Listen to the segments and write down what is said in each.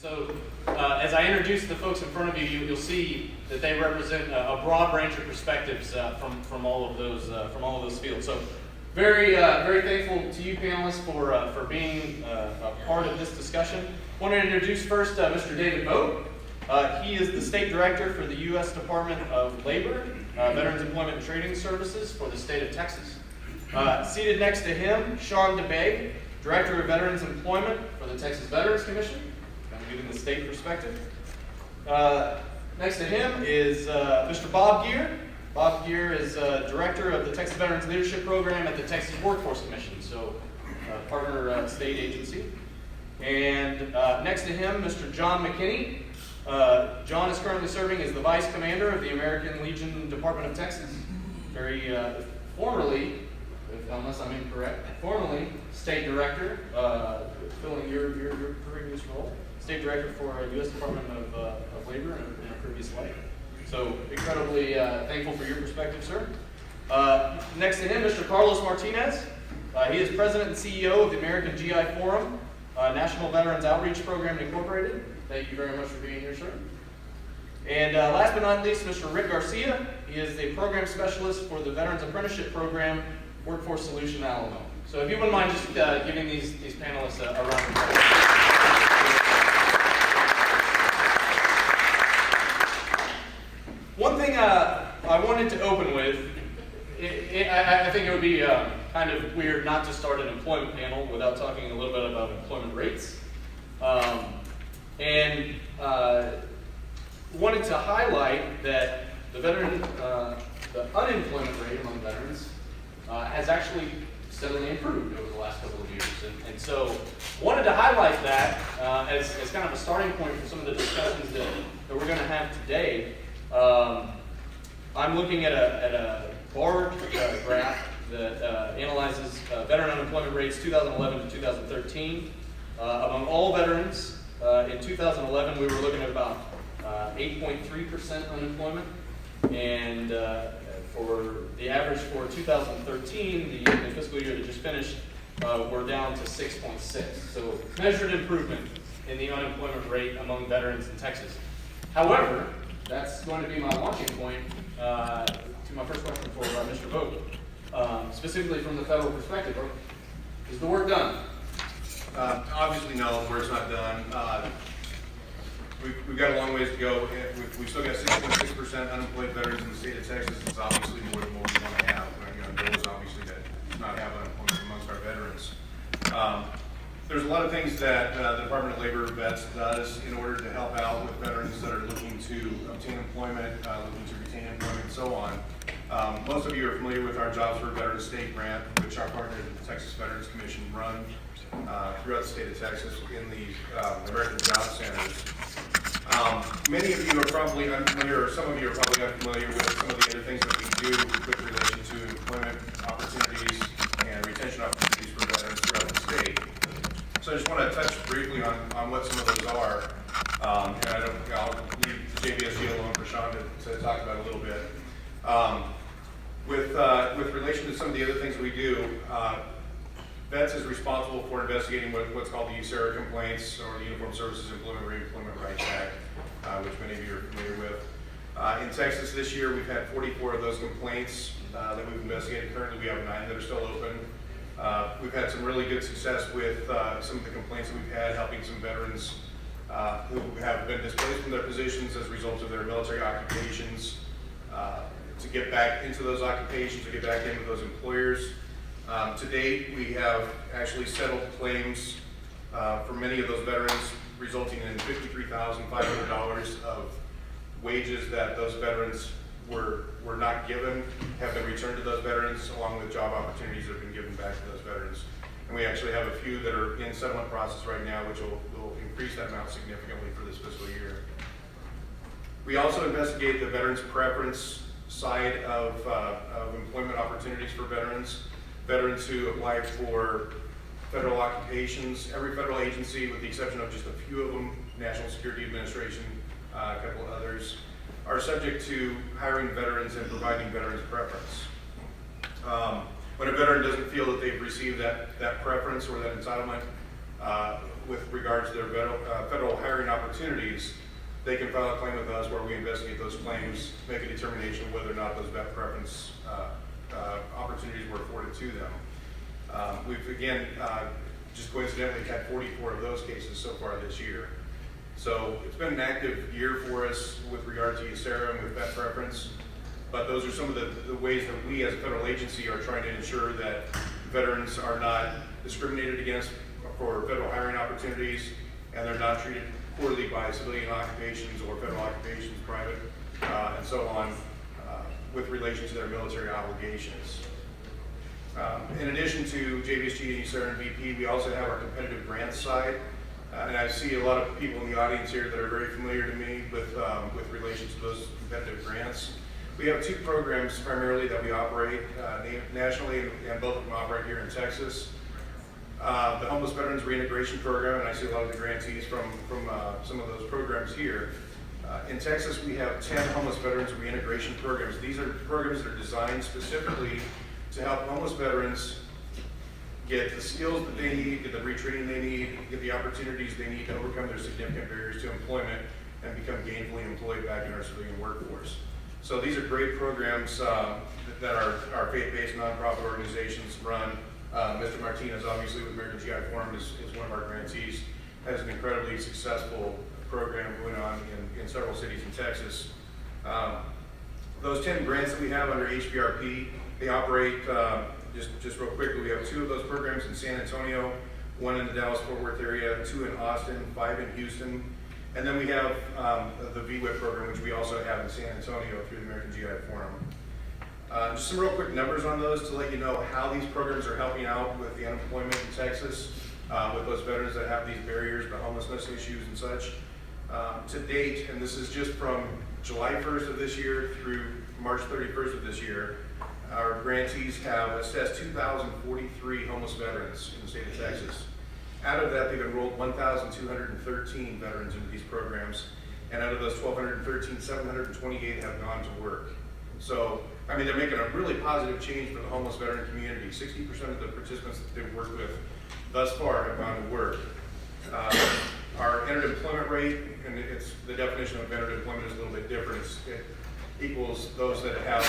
So as I introduce the folks in front of you, you'll see that they represent a broad range of perspectives from all of those fields. So very thankful to you panelists for being a part of this discussion. I want to introduce first Mr. David Boat. He is the State Director for the U.S. Department of Labor, Veterans Employment and Trading Services for the state of Texas. Seated next to him, Sean DeBay, Director of Veterans Employment for the Texas Veterans Commission, kind of giving the state perspective. Next to him is Mr. Bob Gear. Bob Gear is Director of the Texas Veterans Leadership Program at the Texas Workforce Commission, so partner state agency. And next to him, Mr. John McKinney. John is currently serving as the Vice Commander of the American Legion Department of Texas. Very formerly, unless I'm incorrect, formerly State Director, filling your previous role, State Director for U.S. Department of Labor in a previous life. So incredibly thankful for your perspective, sir. Next to him, Mr. Carlos Martinez. He is President and CEO of the American GI Forum, National Veterans Outreach Program Incorporated. Thank you very much for being here, sir. And last but not least, Mr. Rick Garcia. He is the Program Specialist for the Veterans Apprenticeship Program, Workforce Solution Alamo. So if you wouldn't mind just giving these panelists a round of applause. One thing I wanted to open with, I think it would be kind of weird not to start an employment panel without talking a little bit about employment rates. And wanted to highlight that the unemployment rate among veterans has actually steadily improved over the last couple of years. And so wanted to highlight that as kind of a starting point for some of the discussions that we're going to have today. I'm looking at a bar graph that analyzes veteran unemployment rates 2011 to 2013. Among all veterans, in 2011 we were looking at about 8.3% unemployment, and for the average for 2013, the fiscal year that just finished, we're down to 6.6. So measured improvement in the unemployment rate among veterans in Texas. However, that's going to be my launching point to my first question for Mr. Boat. Specifically from the federal perspective, is the work done? Obviously, no, the work's not done. We've got a long ways to go. We've still got 6.6% unemployed veterans in the state of Texas. It's obviously more than what we want to have. The goal is obviously to not have unemployment amongst our veterans. There's a lot of things that the Department of Labor Vets does in order to help out with veterans that are looking to obtain employment, looking to retain employment, and so on. Most of you are familiar with our Jobs for Veterans State Grant, which our partner, the Texas Veterans Commission, run throughout the state of Texas in the American Job Centers. Many of you are probably unfamiliar, or some of you are probably unfamiliar with some of the other things that we do with relation to employment opportunities and retention opportunities for veterans throughout the state. So I just want to touch briefly on what some of those are, and I'll leave JVSG alone for Sean to talk about a little bit. With relation to some of the other things we do, VETS is responsible for investigating what's called the USERRA complaints, or the Uniform Services Employment Reemployment Rights Act, which many of you are familiar with. In Texas this year, we've had 44 of those complaints that we've investigated. Currently, we have 9 that are still open. We've had some really good success with some of the complaints that we've had, helping some veterans who have been displaced from their positions as a result of their military occupations to get back into those occupations, to get back into those employers. To date, we have actually settled claims for many of those veterans, resulting in $53,500 of wages that those veterans were not given, have been returned to those veterans, along with job opportunities that have been given back to those veterans. And we actually have a few that are in settlement process right now, which will increase that amount significantly for this fiscal year. We also investigate the veterans preference side of employment opportunities for veterans. Veterans who apply for federal occupations, every federal agency, with the exception of just a few of them, National Security Administration, a couple of others, are subject to hiring veterans and providing veterans preference. When a veteran doesn't feel that they've received that preference or that entitlement, with regards to their federal hiring opportunities, they can file a claim with us where we investigate those claims, make a determination of whether or not those vet preference opportunities were afforded to them. We've again, just coincidentally had 44 of those cases so far this year. So it's been an active year for us with regard to USERRA and with vet preference, but those are some of the ways that we as a federal agency are trying to ensure that veterans are not discriminated against for federal hiring opportunities, and they're not treated poorly by civilian occupations or federal occupations, private, and so on, with relation to their military obligations. In addition to JVSG and USERRA and VP, we also have our competitive grants side. And I see a lot of people in the audience here that are very familiar to me with relation to those competitive grants. We have two programs primarily that we operate nationally, and both of them operate here in Texas. The Homeless Veterans Reintegration Program, and I see a lot of the grantees from some of those programs here. In Texas, we have 10 Homeless Veterans Reintegration Programs. These are programs that are designed specifically to help homeless veterans get the skills that they need, get the retraining they need, get the opportunities they need to overcome their significant barriers to employment and become gainfully employed back in our civilian workforce. So these are great programs that our faith-based nonprofit organizations run. Mr. Martinez, obviously with American GI Forum, is one of our grantees, has an incredibly successful program going on in several cities in Texas. Those 10 grants that we have under HVRP, they operate, just real quickly, we have 2 of those programs in San Antonio, 1 in the Dallas-Fort Worth area, 2 in Austin, 5 in Houston, and then we have the VWIP program, which we also have in San Antonio through the American GI Forum. Just some real quick numbers on those to let you know how these programs are helping out with the unemployment in Texas, with those veterans that have these barriers, the homelessness issues and such. To date, and this is just from July 1st of this year through March 31st of this year, our grantees have assessed 2,043 homeless veterans in the state of Texas. Out of that, they've enrolled 1,213 veterans into these programs, and out of those 1,213, 728 have gone to work. So, I mean, they're making a really positive change for the homeless veteran community. 60% of the participants that they've worked with thus far have gone to work. Our entered employment rate, and it's the definition of entered employment is a little bit different. It equals those that have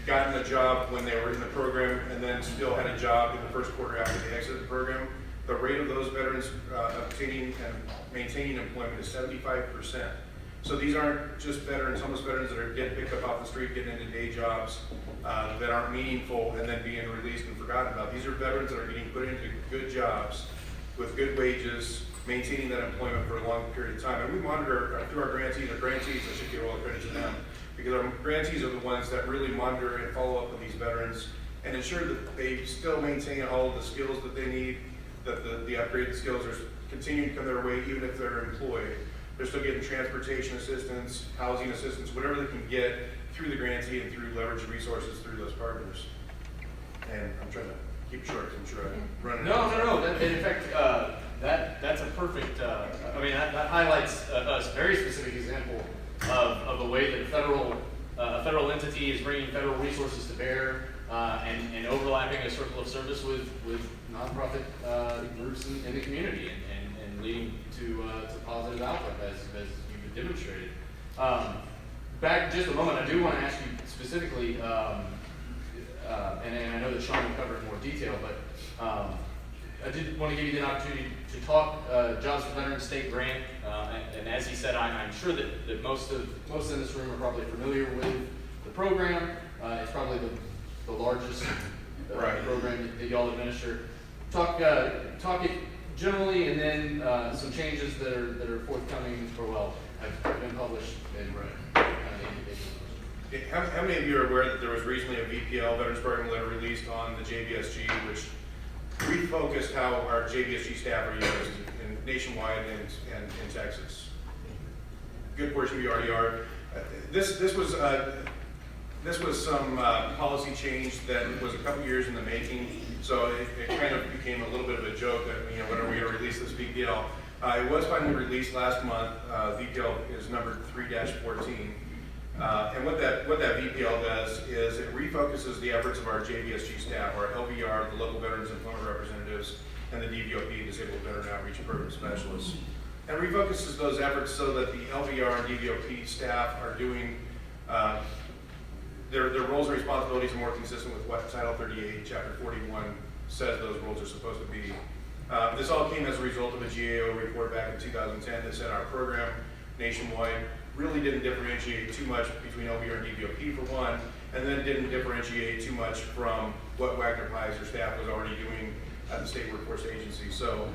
gotten a job when they were in the program and then still had a job in the first quarter after they exited the program. The rate of those veterans obtaining and maintaining employment is 75%. So these aren't just veterans, homeless veterans that are getting picked up off the street, getting into day jobs that aren't meaningful and then being released and forgotten about. These are veterans that are getting put into good jobs with good wages, maintaining that employment for a long period of time. And we monitor through our grantees, I should give all the credit to them, because our grantees are the ones that really monitor and follow up with these veterans and ensure that they still maintain all of the skills that they need, that the upgraded skills are continuing to come their way even if they're employed. They're still getting transportation assistance, housing assistance, whatever they can get through the grantee and through leverage resources through those partners. And I'm trying to keep short because I'm sure I'm running out. No. In fact, that's a perfect, I mean, that highlights a very specific example of the way that a federal entity is bringing federal resources to bear and overlapping a circle of service with nonprofit groups in the community and leading to positive outcome as you've demonstrated. Back just a moment, I do want to ask you specifically, and I know that Sean will cover it in more detail, but I did want to give you the opportunity to talk Jobs for Veterans State Grant, and as he said, I'm sure that most in this room are probably familiar with the program. It's probably the largest program that y'all administer. Talk it generally, and then some changes that are forthcoming, or have been published and How many of you are aware that there was recently a VPL Veterans Program letter released on the JVSG, which refocused how our JVSG staff are used nationwide and in Texas? Good portion of you already are. This was some policy change that was a couple years in the making, so it kind of became a little bit of a joke that, when are we going to release this VPL? It was finally released last month. VPL is numbered 3-14. And what that VPL does is it refocuses the efforts of our JVSG staff, our LVR, the local veterans employment representatives, and the DVOP, Disabled outreach program specialists. And refocuses those efforts so that the LVR and DVOP staff are doing, their roles and responsibilities are more consistent with what Title 38, Chapter 41 says those roles are supposed to be. This all came as a result of a GAO report back in 2010 that said our program nationwide really didn't differentiate too much between LVR and DVOP for one, and then didn't differentiate too much from what Wagner Pizer staff was already doing at the State Workforce Agency. So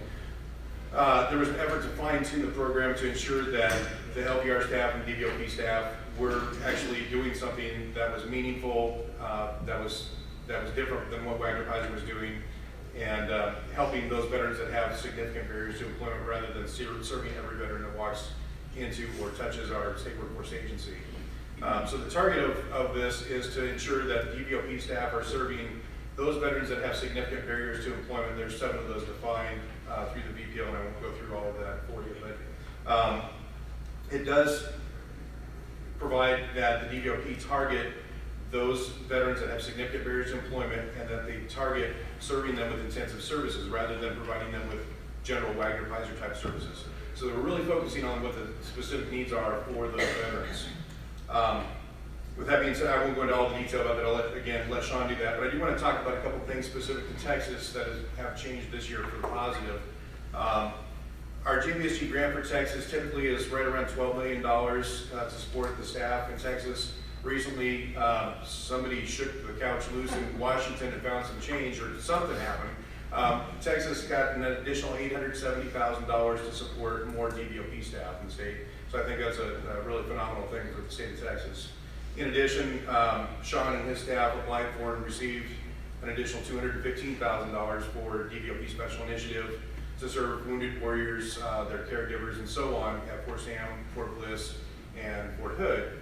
there was an effort to fine tune the program to ensure that the LVR staff and DVOP staff were actually doing something that was meaningful, that was different than what Wagner Pizer was doing, and helping those veterans that have significant barriers to employment rather than serving every veteran that walks into or touches our State Workforce Agency. So the target of this is to ensure that DVOP staff are serving those veterans that have significant barriers to employment. There's 7 of those defined through the VPO, and I won't go through all of that for you, but it does provide that the DVOP target those veterans that have significant barriers to employment, and that they target serving them with intensive services rather than providing them with general Wagner Pizer type services. So we're really focusing on what the specific needs are for those veterans. With that being said, I won't go into all the detail about that. I'll let Sean do that. But I do want to talk about a couple things specific to Texas that have changed this year for the positive. Our JVSG grant for Texas typically is right around $12 million to support the staff in Texas. Recently, somebody shook the couch loose in Washington and found some change, or something happened. Texas got an additional $870,000 to support more DVOP staff in the state. So I think that's a really phenomenal thing for the state of Texas. In addition, Sean and his staff applied for and received an additional $215,000 for DVOP Special Initiative to serve wounded warriors, their caregivers, and so on at Fort Sam, Fort Bliss, and Fort Hood.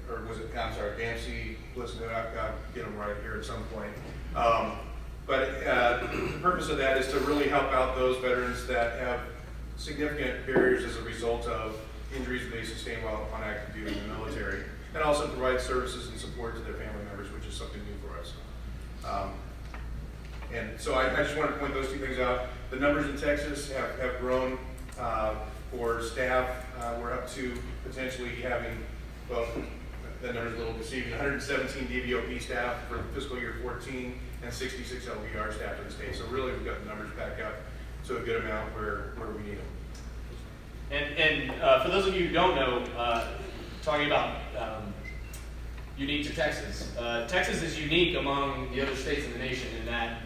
Or was it, I'm sorry, Dempsey, Bliss, and Hood. I'll get them right here at some point. But the purpose of that is to really help out those veterans that have significant barriers as a result of injuries that they sustain while on active duty in the military, and also provide services and support to their family members, which is something new for us. And so I just wanted to point those 2 things out. The numbers in Texas have grown for staff. We're up to potentially having, well, that number's a little deceiving, 117 DVOP staff for fiscal year 14 and 66 LVR staff in the state. So really we've got the numbers back up to a good amount where we need them. And for those of you who don't know, talking about unique to Texas, Texas is unique among the other states in the nation in that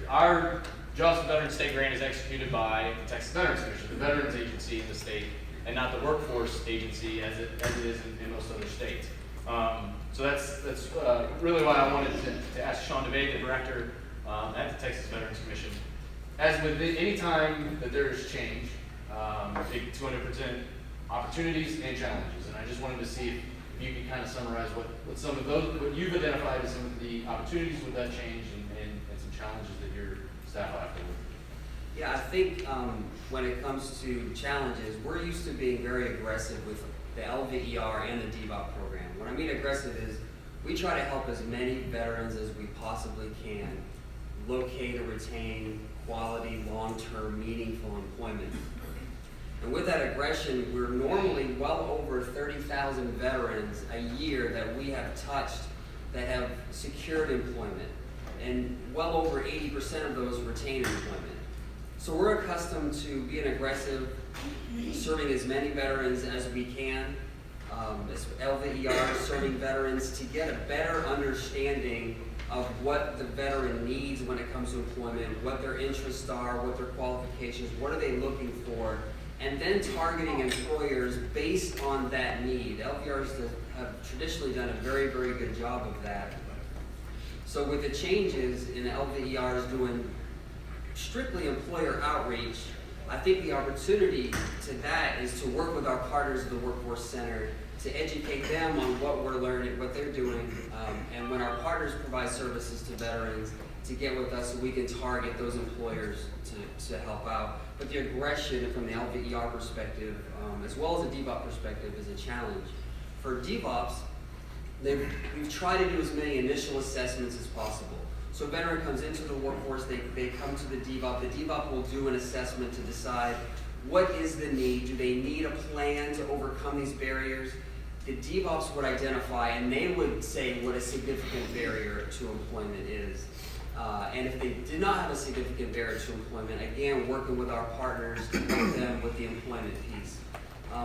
our Just Veterans State Grant is executed by the Texas Veterans Commission, the veterans agency in the state, and not the workforce agency as it is in most other states. So that's really why I wanted to ask Sean DeVay, the director at the Texas Veterans Commission. As with any time that there is change, it's going to present opportunities and challenges. And I just wanted to see if you could kind of summarize what some of those, what you've identified as some of the opportunities with that change and some challenges that your staff will have to work with. Yeah, I think when it comes to challenges, we're used to being very aggressive with the LVER and the DVOP program. What I mean aggressive is we try to help as many veterans as we possibly can locate or retain quality, long-term, meaningful employment. And with that aggression, we're normally well over 30,000 veterans a year that we have touched that have secured employment, and well over 80% of those retain employment. So we're accustomed to being aggressive, serving as many veterans as we can, as LVER, serving veterans to get a better understanding of what the veteran needs when it comes to employment, what their interests are, what their qualifications, what are they looking for, and then targeting employers based on that need. LVRs have traditionally done a very, very good job of that. So with the changes in LVERs doing strictly employer outreach, I think the opportunity to that is to work with our partners at the Workforce Center to educate them on what we're learning, what they're doing, and when our partners provide services to veterans, to get with us so we can target those employers to help out. But the aggression from the LVER perspective, as well as the DVOP perspective, is a challenge. For DVOPs, we've tried to do as many initial assessments as possible. So a veteran comes into the workforce, they come to the DBOP. The DBOP will do an assessment to decide what is the need. Do they need a plan to overcome these barriers? The DBOPs would identify, and they would say what a significant barrier to employment is. And if they did not have a significant barrier to employment, again, working with our partners to help them with the employment piece.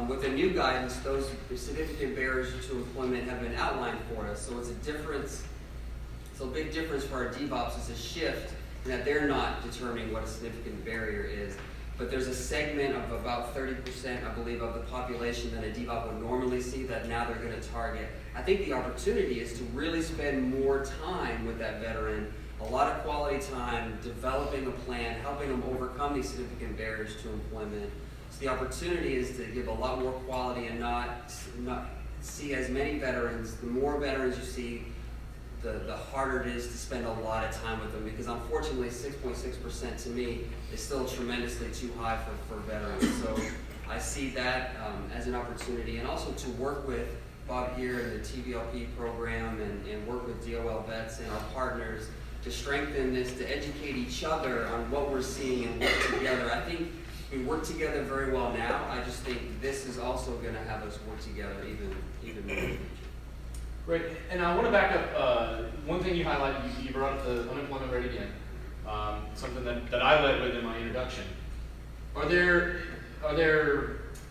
With the new guidance, those significant barriers to employment have been outlined for us. So it's a difference. So a big difference for our DBOPs is a shift in that they're not determining what a significant barrier is. But there's a segment of about 30%, I believe, of the population that a DBOP would normally see that now they're going to target. I think the opportunity is to really spend more time with that veteran, a lot of quality time, developing a plan, helping them overcome these significant barriers to employment. So the opportunity is to give a lot more quality and not see as many veterans. The more veterans you see, the harder it is to spend a lot of time with them, because unfortunately 6.6% to me is still tremendously too high for veterans. So I see that as an opportunity, and also to work with Bob here and the TVLP program and work with DOL vets and our partners to strengthen this, to educate each other on what we're seeing and work together. I think we work together very well now. I just think this is also going to have us work together even more in the future. Great, and I want to back up, one thing you highlighted, you brought up the unemployment rate again, something that I led with in my introduction. Are there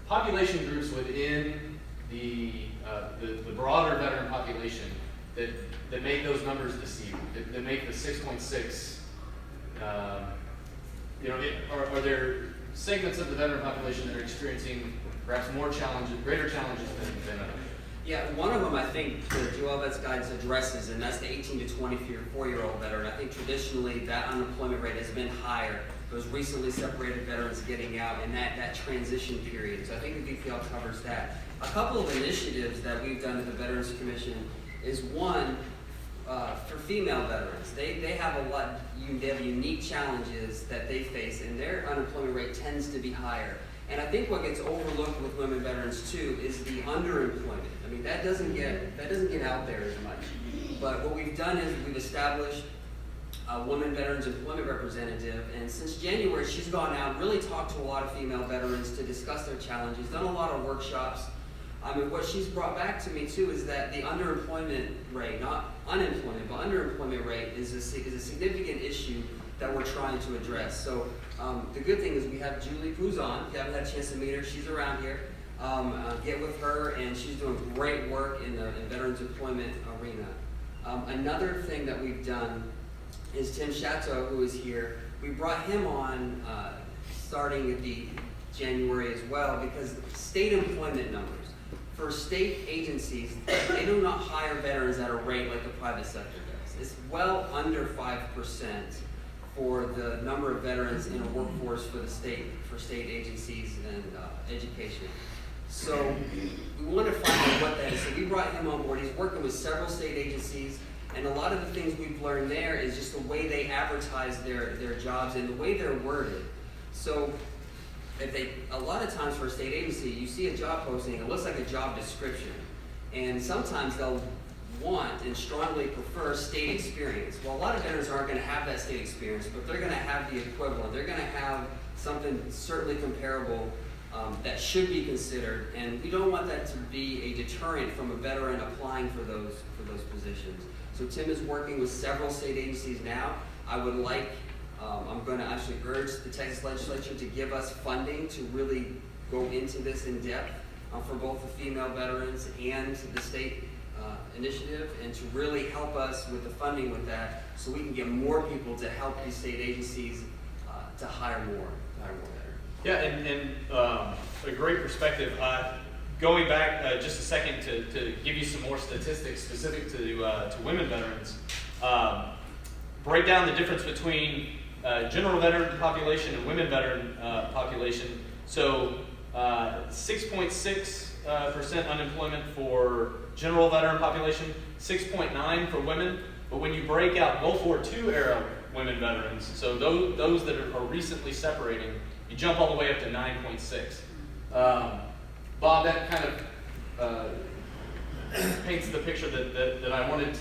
population groups within the broader veteran population that make those numbers deceiving, that make the 6.6, are there segments of the veteran population that are experiencing perhaps more challenges, greater challenges than others? Yeah, one of them I think the DOL Vets Guidance addresses, and that's the 18 to 24-year-old veteran. I think traditionally that unemployment rate has been higher. Those recently separated veterans getting out and that transition period. So I think the VPL covers that. A couple of initiatives that we've done at the Veterans Commission is one, for female veterans. They have they have unique challenges that they face, and their unemployment rate tends to be higher. And I think what gets overlooked with women veterans too is the underemployment. I mean, that doesn't get out there as much. But what we've done is we've established a women veterans employment representative, and since January she's gone out, really talked to a lot of female veterans to discuss their challenges, done a lot of workshops. What she's brought back to me too is that the underemployment rate, not unemployment, but underemployment rate is a significant issue that we're trying to address. So the good thing is we have Julie Pouzon. If you haven't had a chance to meet her, she's around here. Get with her, and she's doing great work in the veterans employment arena. Another thing that we've done is Tim Chateau, who is here. We brought him on starting at the January as well, because state employment numbers for state agencies, they do not hire veterans at a rate like the private sector does. It's well under 5% for the number of veterans in a workforce for state agencies and education. So we want to find out what that is. So we brought him on board. He's working with several state agencies, and a lot of the things we've learned there is just the way they advertise their jobs and the way they're worded. So a lot of times for a state agency, you see a job posting, it looks like a job description, and sometimes they'll want and strongly prefer state experience. Well, a lot of veterans aren't going to have that state experience, but they're going to have the equivalent. They're going to have something certainly comparable that should be considered, and we don't want that to be a deterrent from a veteran applying for those positions. So Tim is working with several state agencies now. I'm going to actually urge the Texas legislature to give us funding to really go into this in depth for both the female veterans and the state initiative, and to really help us with the funding with that, so we can get more people to help these state agencies to hire more veterans. Yeah, and a great perspective. Going back just a second to give you some more statistics specific to women veterans, break down the difference between general veteran population and women veteran population. So 6.6% unemployment for general veteran population, 6.9% for women. But when you break out Gulf War II era women veterans, so those that are recently separating, you jump all the way up to 9.6. Bob, that kind of paints the picture that I wanted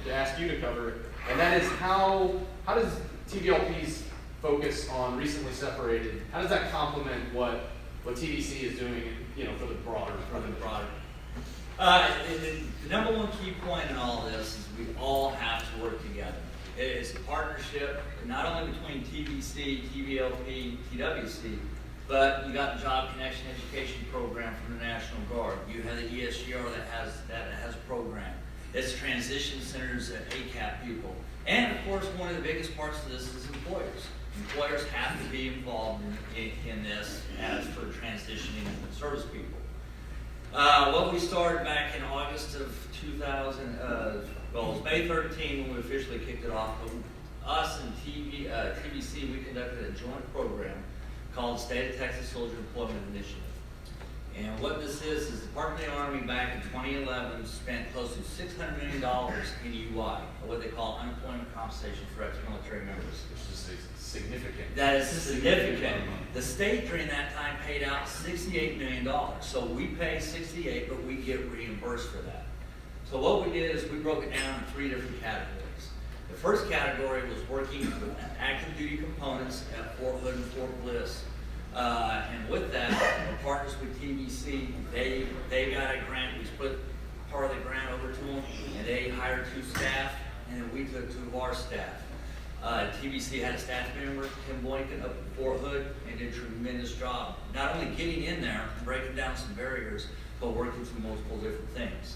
to ask you to cover, and that is how does TVLP's focus on recently separated, how does that complement what TDC is doing, for the broader? The number one key point in all of this is we all have to work together. It's a partnership, not only between TVC, TVLP, TWC, but you got the Job Connection Education Program from the National Guard. You have the ESGR that has a program. It's transition centers and ACAP people. And of course, one of the biggest parts of this is employers. Employers have to be involved in this as for transitioning service people. What we started back in August of 2000, it was May 13 when we officially kicked it off. But us and TVC, we conducted a joint program called State of Texas Soldier Employment Initiative. And what this is the Department of the Army back in 2011 spent close to $600 million in UI, or what they call unemployment compensation for ex-military members. Which is significant. That is significant. The state during that time paid out $68 million. So we pay $68, but we get reimbursed for that. So what we did is we broke it down in 3 different categories. The first category was working with active duty components at Fort Hood and Fort Bliss. And with that, we're partners with TVC. They got a grant. We split part of the grant over to them, and they hired 2 staff, and then we took 2 of our staff. TVC had a staff member, Tim Boynton, up in Fort Hood, and did a tremendous job, not only getting in there, breaking down some barriers, but working through multiple different things.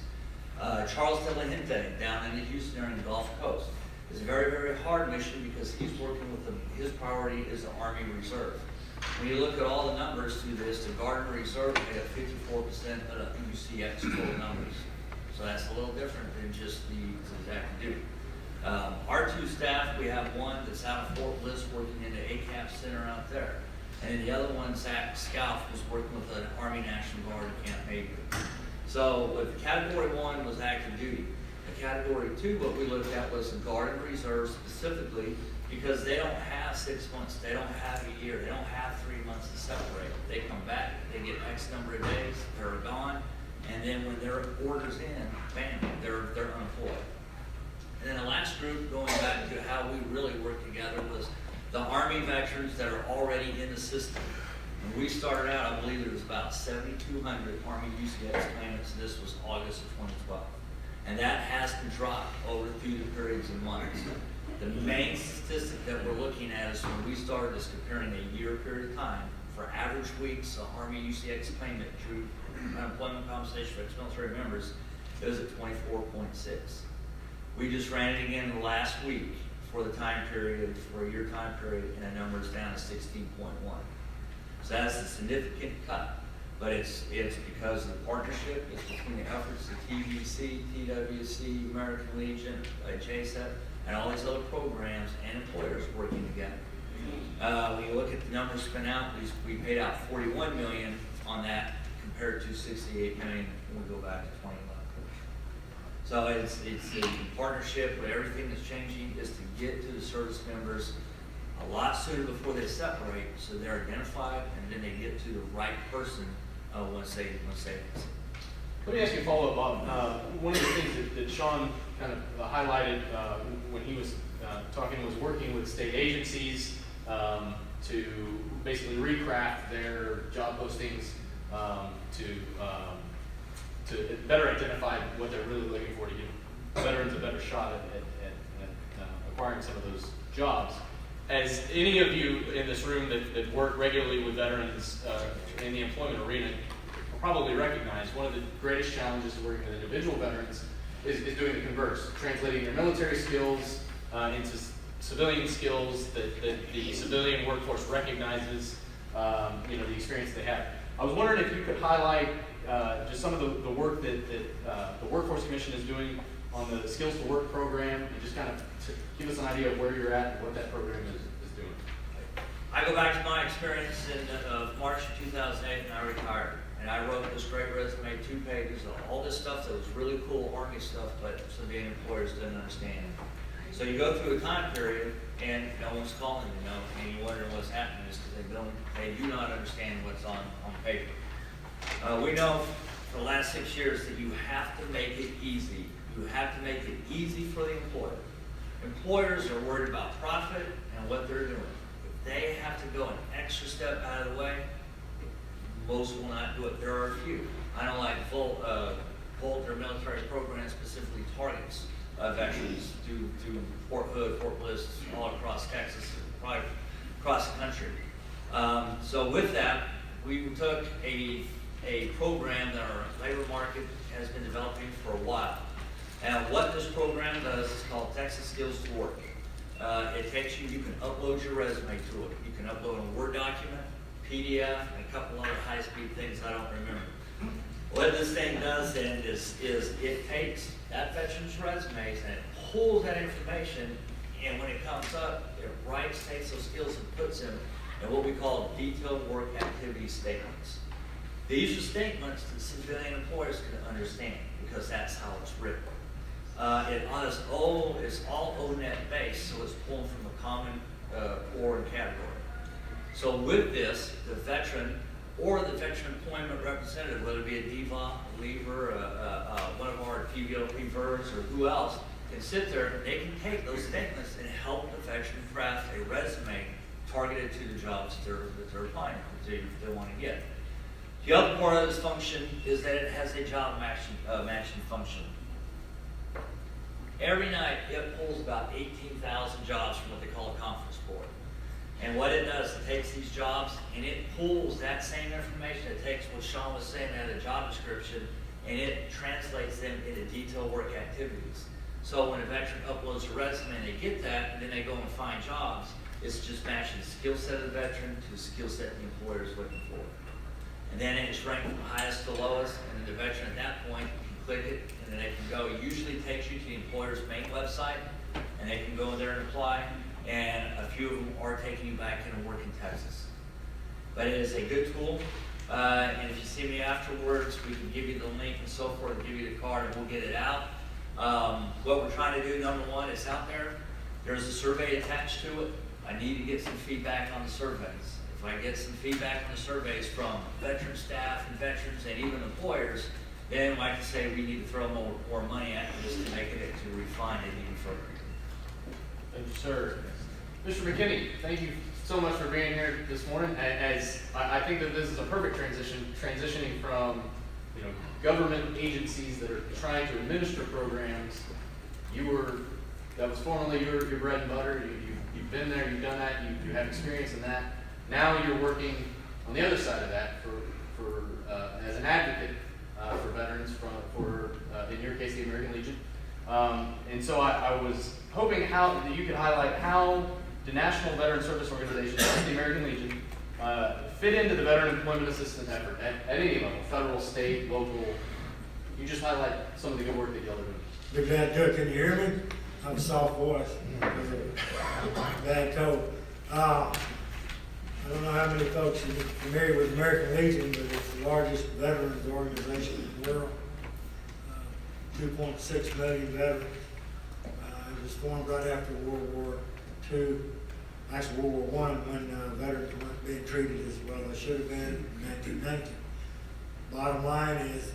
Charles De La Gente, down in the Houston area in the Gulf Coast, is a very, very hard mission because he's working with his priority is the Army Reserve. When you look at all the numbers through this, the Guard and Reserve made up 54% of the UCX total numbers. So that's a little different than just the active duty. Our 2 staff, we have one that's out of Fort Bliss working in the ACAP center out there. And then the other one, Zach Scalf, was working with an Army National Guard at Camp Major. So with category 1 was active duty. The category 2, what we looked at was the Guard and Reserve specifically, because they don't have 6 months, they don't have a year, they don't have 3 months to separate. They come back, they get X number of days, they're gone, and then when their order's in, bam, they're unemployed. And then the last group, going back to how we really work together, was the Army veterans that are already in the system. When we started out, I believe there was about 7,200 Army UCX claimants, and this was August of 2012. And that has to drop over through the periods of months. The main statistic that we're looking at is when we started is comparing a year period of time for average weeks, the Army UCX claimant drew unemployment compensation for ex-military members, it was at 24.6. We just ran it again last week for the time period, for a year time period, and the number is down to 16.1. So that's a significant cut. But it's because of the partnership, it's between the efforts of TVC, TWC, American Legion, JSEP, and all these other programs and employers working together. When you look at the numbers spent out, we paid out $41 million on that compared to $68 million when we go back to 2011. So it's a partnership, but everything that's changing is to get to the service members a lot sooner before they separate, so they're identified and then they get to the right person once they. Let me ask you a follow-up on one of the things that Sean kind of highlighted when he was talking was working with state agencies to basically recraft their job postings to better identify what they're really looking for to give veterans a better shot at acquiring some of those jobs. As any of you in this room that work regularly with veterans in the employment arena will probably recognize, one of the greatest challenges of working with individual veterans is doing the converse, translating their military skills into civilian skills that the civilian workforce recognizes, the experience they have. I was wondering if you could highlight just some of the work that the Workforce Commission is doing on the Skills to Work program, and just kind of to give us an idea of where you're at and what that program is doing. I go back to my experience in March of 2008 when I retired. And I wrote this great resume, 2 pages, of all this stuff that was really cool Army stuff, but civilian employers didn't understand. So you go through a time period and no one's calling you, and you wonder what's happening is because they do not understand what's on paper. We know for the last 6 years that you have to make it easy. You have to make it easy for the employer. Employers are worried about profit and what they're doing. If they have to go an extra step out of the way, most will not do it. There are a few. I know like Volt, their military program specifically targets veterans through Fort Hood, Fort Bliss, all across Texas, probably across the country. So with that, we took a program that our labor market has been developing for a while. And what this program does is called Texas Skills to Work. It takes you can upload your resume to it. You can upload a Word document, PDF, and a couple other high-speed things I don't remember. What this thing does then is it takes that veteran's resumes and it pulls that information, and when it comes up, it takes those skills and puts them in what we call detailed work activity statements. These are statements that civilian employers can understand because that's how it's written. It's all ONET based, so it's pulled from a common core and category. So with this, the veteran or the veteran employment representative, whether it be a DVA, a leaver, one of our PVOP VERS, or who else, can sit there, they can take those statements and help the veteran craft a resume targeted to the jobs that they're applying, that they want to get. The other part of this function is that it has a job matching function. Every night, it pulls about 18,000 jobs from what they call a conference board. And what it does, it takes these jobs and it pulls that same information. It takes what Sean was saying at a job description and it translates them into detailed work activities. So when a veteran uploads a resume and they get that, and then they go and find jobs, it's just matching the skill set of the veteran to the skill set the employer is looking for. And then it's ranked from highest to lowest, and then the veteran at that point can click it, and then they can go. It usually takes you to the employer's main website, and they can go in there and apply, and a few of them are taking you back into work in Texas. But it is a good tool, and if you see me afterwards, we can give you the link and so forth, give you the card, and we'll get it out. What we're trying to do, number one, is out there. There's a survey attached to it. I need to get some feedback on the surveys. If I get some feedback on the surveys from veteran staff and veterans and even employers, then I can say we need to throw more money at this to make it, to refine it even further. Thank you, sir. Mr. McKinney, thank you so much for being here this morning. As I think that this is a perfect transitioning from government agencies that are trying to administer programs. That was formerly your bread and butter. You've been there, you've done that, you have experience in that. Now you're working on the other side of that as an advocate for veterans for in your case, the American Legion. And so I was hoping that you could highlight how the National Veteran Service Organization, the American Legion, fit into the veteran employment assistance effort at any level, federal, state, local. You just highlight some of the good work that y'all are doing. Be glad to. Can you hear me? I have a soft voice. Bad cold. I don't know how many folks are familiar with American Legion, but it's the largest veterans organization in the world. 2.6 million veterans. It was formed right after World War II, actually World War I, when veterans weren't being treated as well as they should have been in 1990. Bottom line is,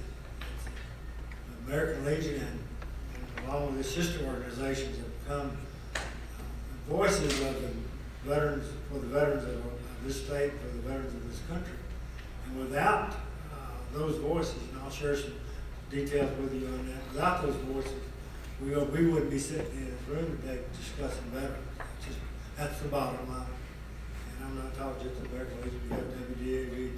the American Legion and along with its sister organizations have become voices of the veterans, for the veterans of this state, for the veterans of this country. And without those voices, and I'll share some details with you on that, without those voices, we wouldn't be sitting in this room today discussing veterans. That's the bottom line. And I'm not talking just the American Legion, we have WDAV,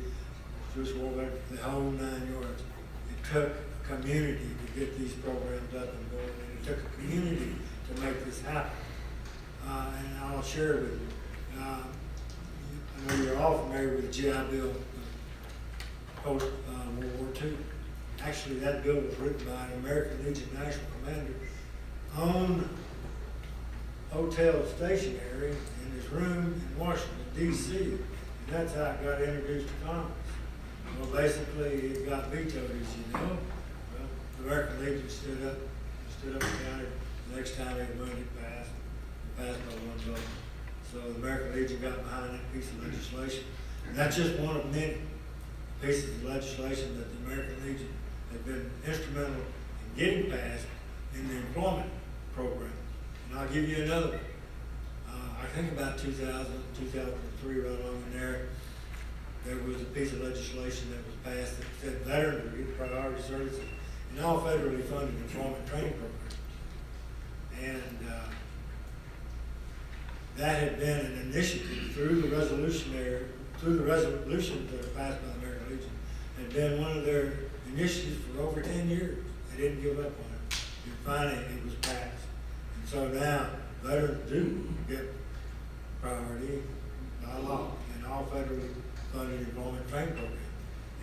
Jewish War Veterans, the whole 9 yards. It took a community to get these programs up and going, and it took a community to make this happen. And I'll share with you. I know you're all familiar with the GI Bill post World War II. Actually, that bill was written by an American Legion National Commander on hotel stationery in his room in Washington, D.C. And that's how it got introduced to Congress. Well, basically, it got vetoed, as you know. Well, the American Legion stood up and countered. The next time they wanted it passed. It passed by one vote. So the American Legion got behind that piece of legislation. And that's just one of many pieces of legislation that the American Legion have been instrumental in getting passed in the employment program. And I'll give you another one. I think about 2000, 2003, right along in there, there was a piece of legislation that was passed that said veterans would get priority services in all federally funded employment training programs. And that had been an initiative through the resolutions that were passed by the American Legion, had been one of their initiatives for over 10 years. They didn't give up on it. And finally, it was passed. And so now, veterans do get priority by law in all federally funded employment training programs.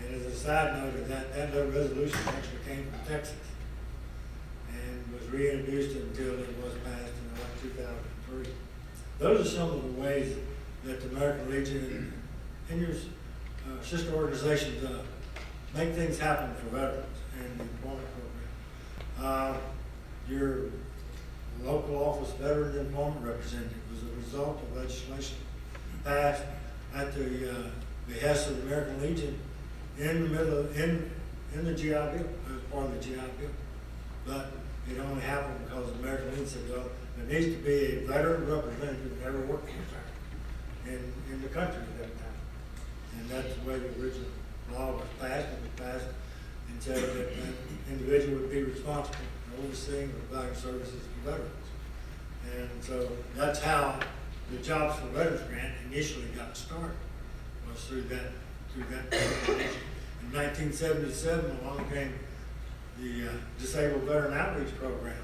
And as a side note of that, that little resolution actually came from Texas and was reintroduced until it was passed in like 2003. Those are some of the ways that the American Legion and your sister organizations make things happen for veterans in the employment program. Your local office veteran employment representative was a result of legislation passed at the behest of the American Legion in the middle of, in the GI Bill, as part of the GI Bill. But it only happened because the American Legion said, well, there needs to be a veteran representative that never worked in the country at that time. And that's the way the original law was passed. It was passed and said that that individual would be responsible for overseeing and providing services to veterans. And so that's how the Jobs for Veterans Grant initially got started, was through that legislation. In 1977, along came the Disabled Veteran Outreach Program.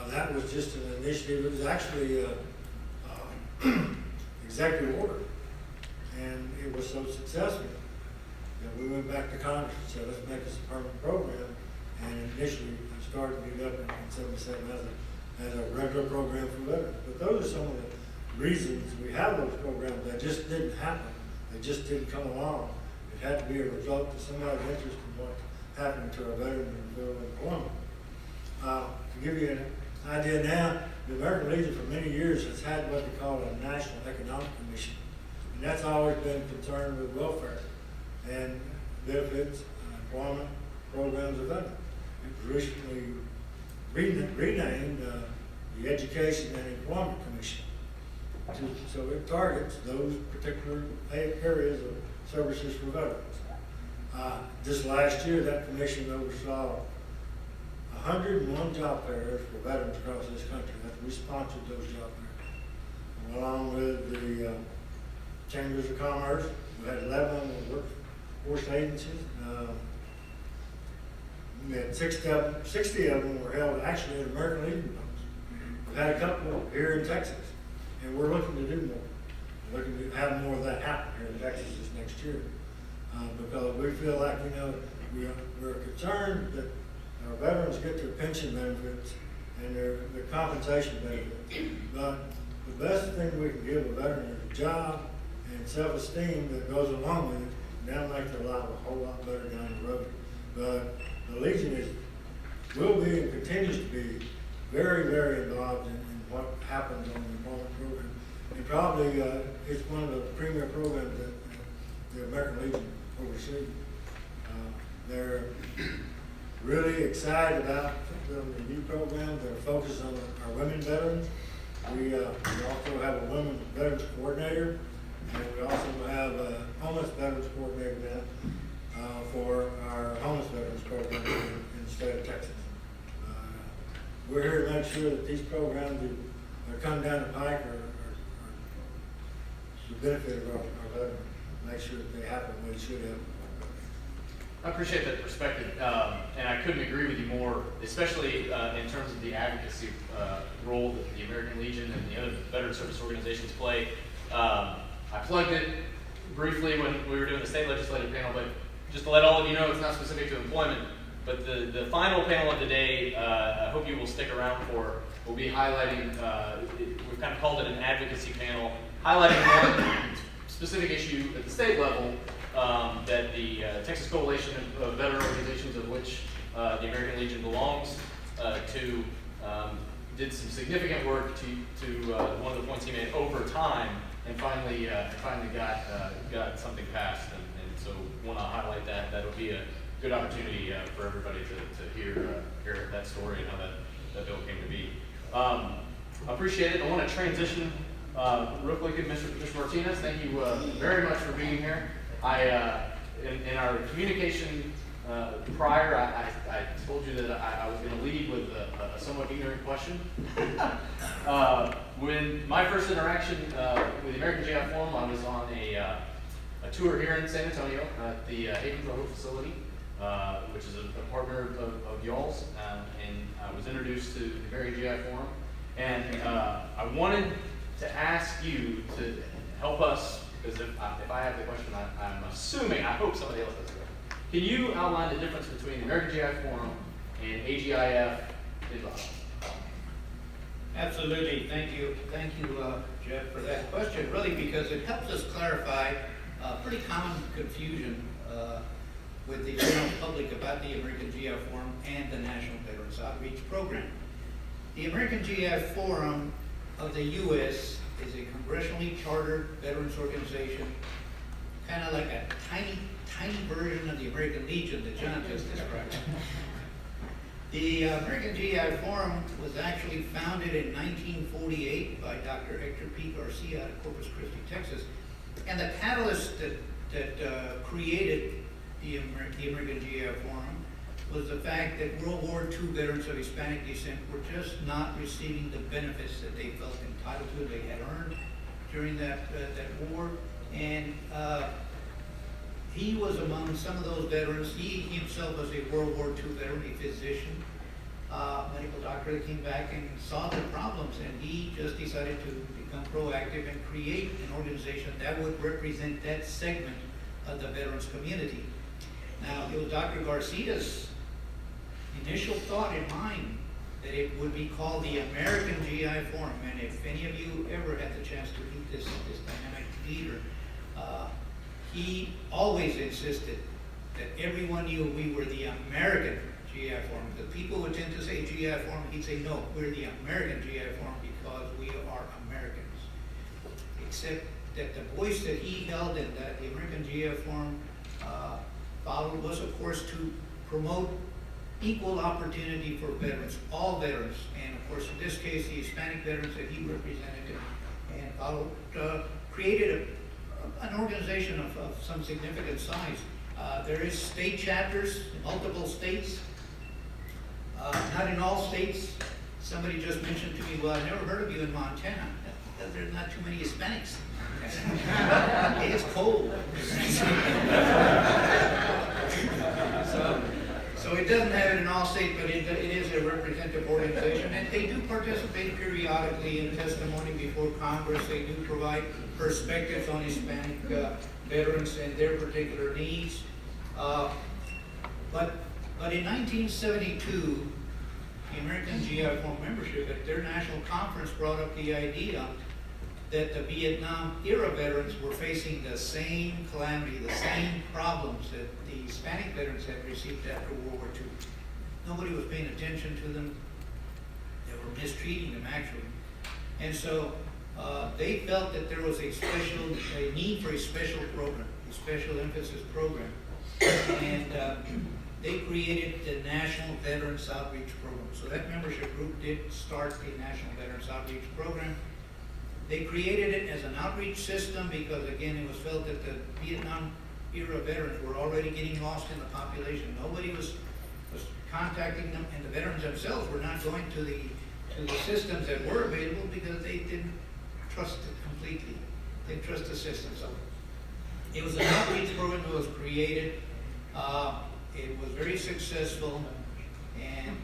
That was just an initiative. It was actually executive order, and it was so successful that we went back to Congress and said, let's make this a permanent program. And initially, it started it up in 77 as a regular program for veterans. But those are some of the reasons we have those programs. That just didn't happen. They just didn't come along. It had to be a result of somebody's interest in what happened to our veterans in the field of employment. To give you an idea now, the American Legion for many years has had what they call a National Economic Commission. And that's always been concerned with welfare and benefits, employment programs of veterans. It was recently renamed the Education and Employment Commission. So it targets those particular areas of services for veterans. This last year, that commission oversaw 101 job fairs for veterans across this country. We sponsored those job fairs, along with the Chambers of Commerce. We had 11 workforce agencies. We had 60 of them were held actually at American Legion posts. We've had a couple here in Texas, and we're looking to do more. We're looking to have more of that happen here in Texas this next year, because we feel like, we're concerned that our veterans get their pension benefits and their compensation benefits, but the best thing we can give a veteran is a job and self-esteem that goes along with it, and that'll make their life a whole lot better down the road. But the Legion will be and continues to be very, very involved in what happens on the employment program. And probably it's one of the premier programs that the American Legion oversees. They're really excited about the new programs that are focused on our women veterans. We also have a women veterans coordinator, and we also have a homeless veterans coordinator now for our homeless veterans program in the state of Texas. We're here to make sure that these programs that come down the pike are to the benefit of our veterans. Make sure that they happen the way they should have. I appreciate that perspective, and I couldn't agree with you more, especially in terms of the advocacy role that the American Legion and the other veteran service organizations play. I plugged it briefly when we were doing the state legislative panel, but just to let all of you know, it's not specific to employment. But the final panel of the day, I hope you will stick around for, will be highlighting, we've kind of called it an advocacy panel, highlighting one specific issue at the state level that the Texas Coalition of Veteran Organizations, of which the American Legion belongs to, did some significant work to one of the points he made over time, and finally got something passed. And so want to highlight that. That'll be good opportunity for everybody to hear that story and how that bill came to be. I appreciate it. I want to transition real quick. Mr. Martinez, thank you very much for being here. In our communication prior, I told you that I was going to lead with a somewhat ignorant question. When my first interaction with the American GI Forum, I was on a tour here in San Antonio at the Haven for Hope facility, which is a partner of y'all's, and I was introduced to the American GI Forum, and I wanted to ask you to help us, because if I have the question, I'm assuming, I hope somebody else does it. Can you outline the difference between the American GI Forum and AGIF in Boston? Absolutely. Thank you, Jeff, for that question, really, because it helps us clarify pretty common confusion with the general public about the American GI Forum and the National Veterans Outreach Program. The American GI Forum of the U.S. is a congressionally chartered veterans organization, kind of like a tiny version of the American Legion that John just described. The American GI Forum was actually founded in 1948 by Dr. Hector P. Garcia out of Corpus Christi, Texas. And the catalyst that created the American GI Forum was the fact that World War II veterans of Hispanic descent were just not receiving the benefits that they felt entitled to, they had earned during that war. And he was among some of those veterans. He himself was a World War II veteran, a physician, medical doctor that came back and saw the problems, and he just decided to become proactive and create an organization that would represent that segment of the veterans community. Now, it was Dr. Garcia's initial thought in mind that it would be called the American GI Forum, and if any of you ever had the chance to meet this dynamic leader, he always insisted that everyone knew we were the American GI Forum. The people would tend to say GI Forum, he'd say, no, we're the American GI Forum because we are Americans. Except that the voice that he held and that the American GI Forum followed was, of course, to promote equal opportunity for veterans, all veterans, and of course, in this case, the Hispanic veterans that he represented and followed, created an organization of some significant size. There is state chapters in multiple states. Not in all states. Somebody just mentioned to me, well, I never heard of you in Montana. Because there's not too many Hispanics. It's cold. So it doesn't have it in all states, but it is a representative organization, and they do participate periodically in testimony before Congress. They do provide perspectives on Hispanic veterans and their particular needs. But in 1972, the American GI Forum membership at their national conference brought up the idea that the Vietnam-era veterans were facing the same calamity, the same problems that the Hispanic veterans had received after World War II. Nobody was paying attention to them. They were mistreating them, actually. And so they felt that there was a need for a special program, a special emphasis program. And they created the National Veterans Outreach Program. So that membership group did start the National Veterans Outreach Program. They created it as an outreach system because, again, it was felt that the Vietnam-era veterans were already getting lost in the population. Nobody was contacting them, and the veterans themselves were not going to the systems that were available because they didn't trust it completely. They didn't trust the system. So it was an outreach program that was created. It was very successful, and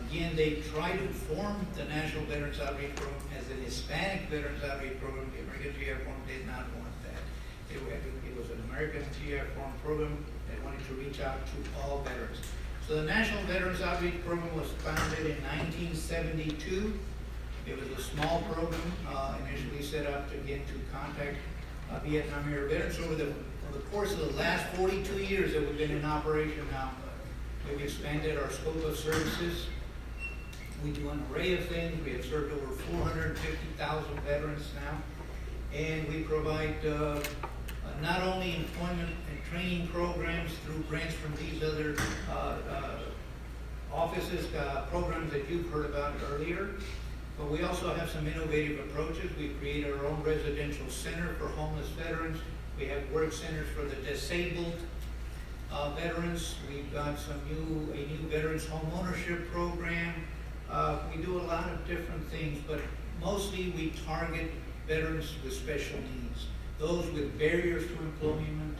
again, they tried to form the National Veterans Outreach Program as an Hispanic Veterans Outreach Program. The American GI Forum did not want that. It was an American GI Forum program that wanted to reach out to all veterans. So the National Veterans Outreach Program was founded in 1972. It was a small program, initially set up again to contact Vietnam-era veterans. Over the course of the last 42 years that we've been in operation now, we've expanded our scope of services. We do an array of things. We have served over 450,000 veterans now. And we provide not only employment and training programs through grants from these other offices, programs that you've heard about earlier, but we also have some innovative approaches. We created our own residential center for homeless veterans. We have work centers for the disabled veterans. We've got a new veterans home ownership program. We do a lot of different things, but mostly we target veterans with special needs. Those with barriers to employment,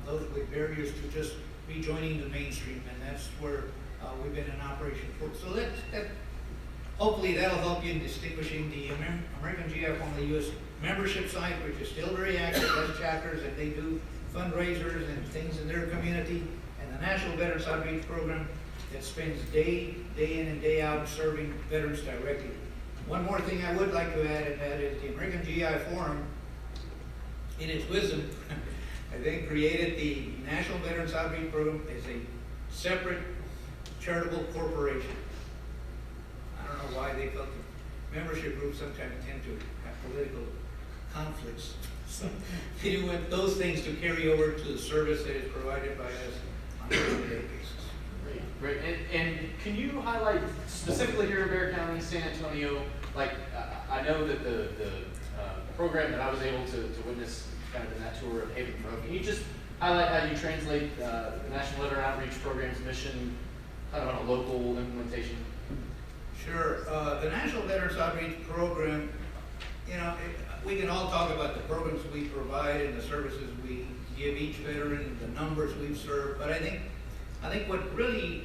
those with barriers to just rejoining the mainstream, and that's where we've been in operation for. So hopefully that'll help you in distinguishing the American GIF on the U.S. membership side, which is still very active, has chapters, and they do fundraisers and things in their community, and the National Veterans Outreach Program that spends day in and day out serving veterans directly. One more thing I would like to add, and that is the American GI Forum, in its wisdom, I think created the National Veterans Outreach Program as a separate charitable corporation. I don't know why they felt the membership groups sometimes tend to have political conflicts. So they do want those things to carry over to the service that is provided by us on a day-to-day basis. Great. And can you highlight specifically here in Bexar County, San Antonio, like I know that the program that I was able to witness kind of in that tour of Haven Pro, can you just highlight how you translate the National Veteran Outreach Program's mission kind of on a local implementation? Sure. The National Veterans Outreach Program, we can all talk about the programs we provide and the services we give each veteran, the numbers we've served, but I think what really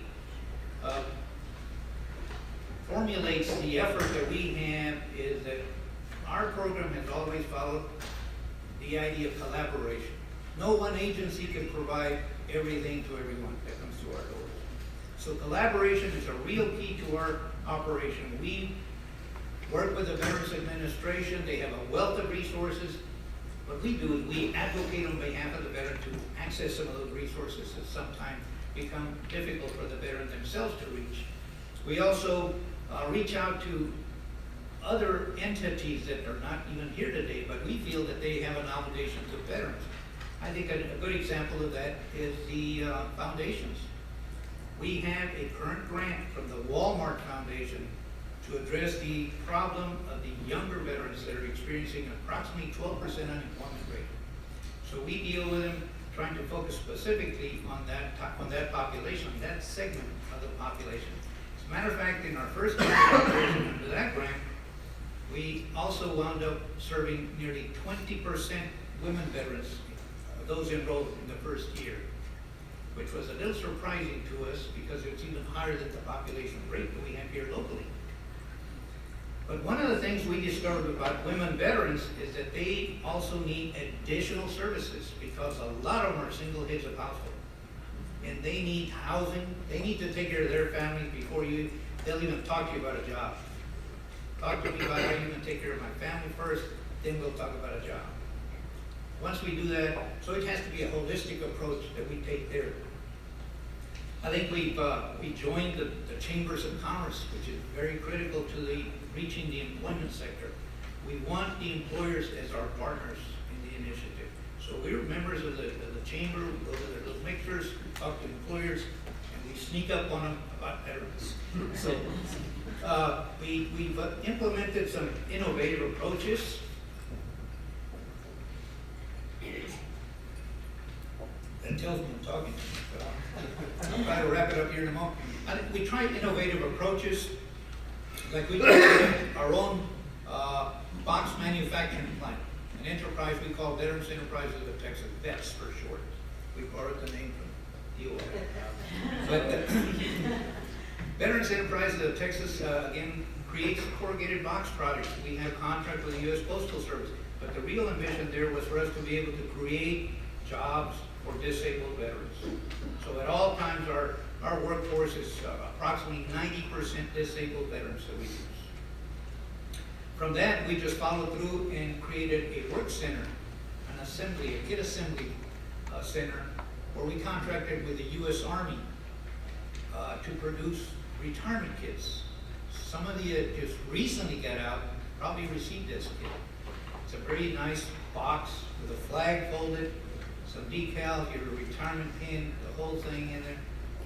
formulates the effort that we have is that our program has always followed the idea of collaboration. No one agency can provide everything to everyone that comes to our doors. So collaboration is a real key to our operation. We work with the Veterans Administration. They have a wealth of resources. What we do is we advocate on behalf of the veteran to access some of those resources that sometimes become difficult for the veteran themselves to reach. We also reach out to other entities that are not even here today, but we feel that they have an obligation to veterans. I think a good example of that is the foundations. We have a current grant from the Walmart Foundation to address the problem of the younger veterans that are experiencing approximately 12% unemployment rate. So we deal with them, trying to focus specifically on that population, that segment of the population. As a matter of fact, in our first year of operation under that grant, we also wound up serving nearly 20% women veterans, those enrolled in the first year, which was a little surprising to us because it's even higher than the population rate that we have here locally. But one of the things we discovered about women veterans is that they also need additional services because a lot of them are single heads of household. And they need housing, they need to take care of their families before they'll even talk to you about a job. Talk to me about how you're gonna take care of my family first, then we'll talk about a job. Once we do that, so it has to be a holistic approach that we take there. I think we joined the Chambers of Commerce, which is very critical to reaching the employment sector. We want the employers as our partners in the initiative. So we're members of the chamber, we go to their little mixers, talk to employers, and we sneak up on them about veterans. So we've implemented some innovative approaches. That tells me I'm talking, but I'll try to wrap it up here in a moment. I think we tried innovative approaches, like we created our own box manufacturing plant, an enterprise we call Veterans Enterprises of Texas, VETS for short. We borrowed the name from DOA. But Veterans Enterprises of Texas, again, creates corrugated box products. We have contract with the U.S. Postal Service, but the real ambition there was for us to be able to create jobs for disabled veterans. So at all times, our workforce is approximately 90% disabled veterans that we use. From that, we just followed through and created a work center, an assembly, a kit assembly center, where we contracted with the U.S. Army to produce retirement kits. Some of you that just recently got out probably received this kit. It's a very nice box with a flag folded, some decals, your retirement pin, the whole thing in there.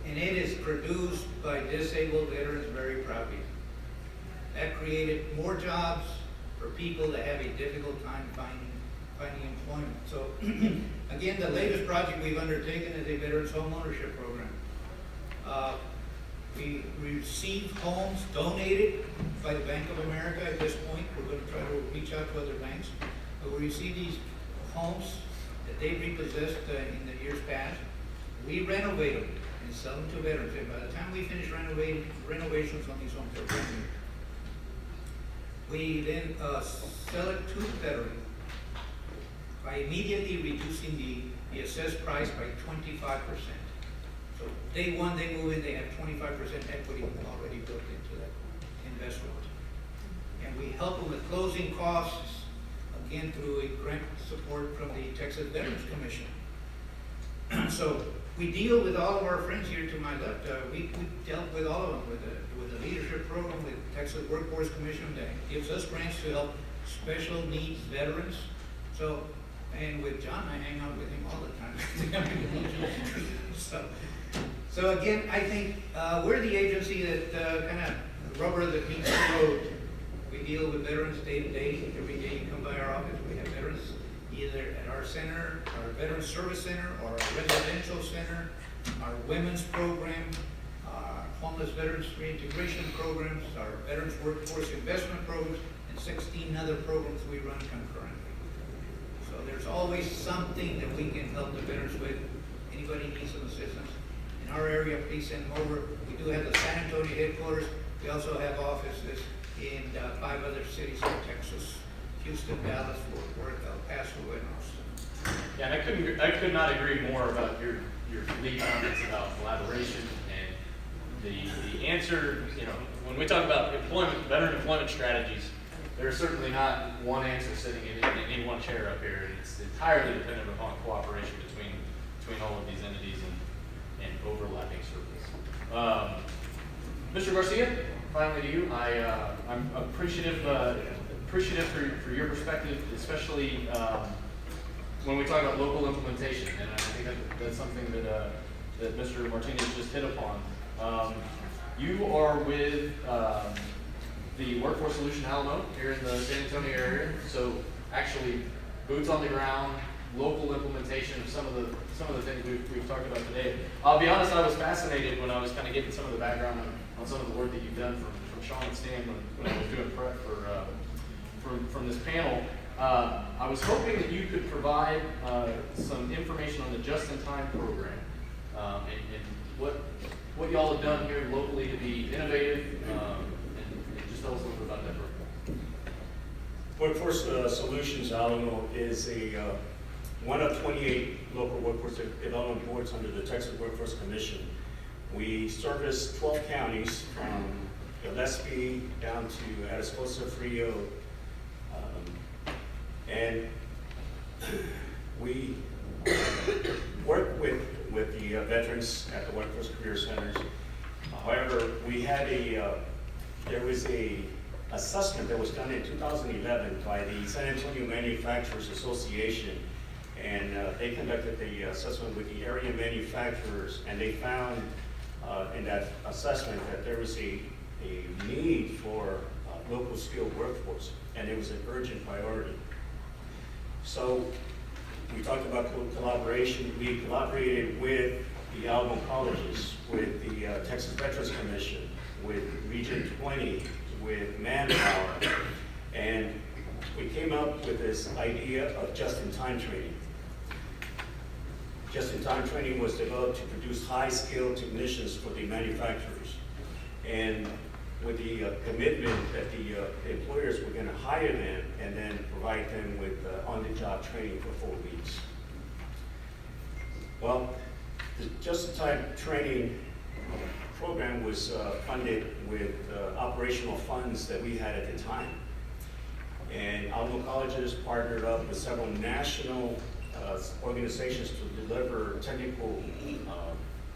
And it is produced by disabled veterans very proudly. That created more jobs for people that have a difficult time finding employment. So again, the latest project we've undertaken is a Veterans Home Ownership Program. We received homes donated by the Bank of America at this point. We're going to try to reach out to other banks. But we received these homes that they repossessed in the years past. We renovate them and sell them to veterans. And by the time we finish renovations on these homes, they're brand new. We then sell it to the veteran by immediately reducing the assessed price by 25%. So day one, they move in, they have 25% equity already built into that investment. And we help them with closing costs, again, through a grant support from the Texas Veterans Commission. So we deal with all of our friends here to my left. We dealt with all of them with the leadership program with Texas Workforce Commission that gives us grants to help special needs veterans. So, and with John, I hang out with him all the time. So again, I think we're the agency that kind of rubber that meets the road. We deal with veterans day to day. Every day you come by our office, we have veterans either at our center, our Veterans Service Center, or our residential center, our women's program, our homeless veterans reintegration programs, our veterans workforce investment programs, and 16 other programs we run concurrently. So there's always something that we can help the veterans with. Anybody needs some assistance in our area, please send them over. We do have the San Antonio headquarters. We also have offices in 5 other cities in Texas: Houston, Dallas, Fort Worth, El Paso, and Austin. Yeah, and I could not agree more about your lead comments about collaboration and the answer. You know, when we talk about veteran employment strategies, there's certainly not one answer sitting in one chair up here. It's entirely dependent upon cooperation between all of these entities and overlapping circles. Mr. Garcia, finally to you. I'm appreciative for your perspective, especially when we talk about local implementation, and I think that's something that Mr. Martinez just hit upon. You are with the Workforce Solution Alamo here in the San Antonio area, so actually boots on the ground, local implementation of some of the things we've talked about today. I'll be honest, I was fascinated when I was kind of getting some of the background on some of the work that you've done from Sean and Stan when I was doing prep from this panel. I was hoping that you could provide some information on the Just-in-Time program and what y'all have done here locally to be innovative, and just tell us a little bit about that program. Workforce Solutions Alamo is one of 28 local workforce development boards under the Texas Workforce Commission. We service 12 counties from Gillespie down to Atascosa, Frio, and we work with the veterans at the Workforce Career Centers. However, we had there was a assessment that was done in 2011 by the San Antonio Manufacturers Association, and they conducted the assessment with the area manufacturers, and they found in that assessment that there was a need for local skilled workforce, and it was an urgent priority. So we talked about collaboration. We collaborated with the Alamo colleges, with the Texas Veterans Commission, with Region 20, with Manpower, and we came up with this idea of just-in-time training. Just-in-time training was developed to produce high-skilled technicians for the manufacturers, and with the commitment that the employers were going to hire them and then provide them with on-the-job training for 4 weeks. Well, the just-in-time training program was funded with operational funds that we had at the time. And Alamo colleges partnered up with several national organizations to deliver technical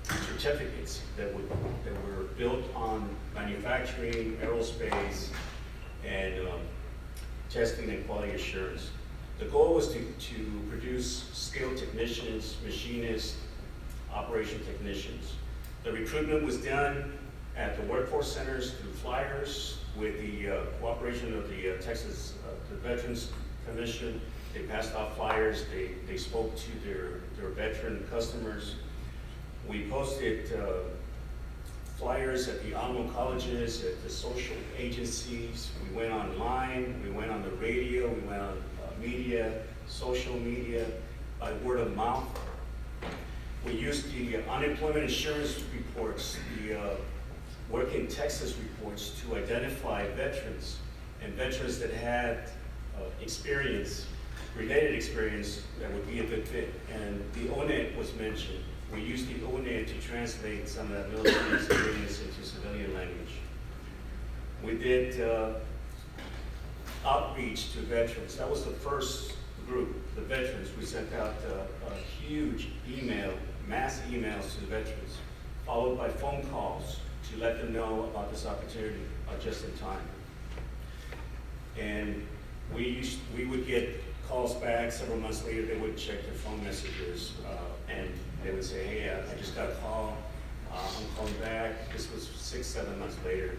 certificates that were built on manufacturing, aerospace, and testing and quality assurance. The goal was to produce skilled technicians, machinists, operation technicians. The recruitment was done at the workforce centers through flyers with the cooperation of the Texas the Veterans Commission. They passed out flyers, they spoke to their veteran customers. We posted flyers at the alma colleges, at the social agencies. We went online, we went on the radio, we went on media, social media, by word of mouth. We used the unemployment insurance reports, the Work in Texas reports to identify veterans and veterans that had experience, related experience that would be a good fit. And the ONET was mentioned. We used the ONET to translate some of that military experience into civilian language. We did outreach to veterans. That was the first group, the veterans. We sent out a huge email, mass emails to the veterans, followed by phone calls to let them know about this opportunity just in time. And we would get calls back several months later. They would check their phone messages and they would say, hey, I just got a call. I'm calling back. This was 6-7 months later.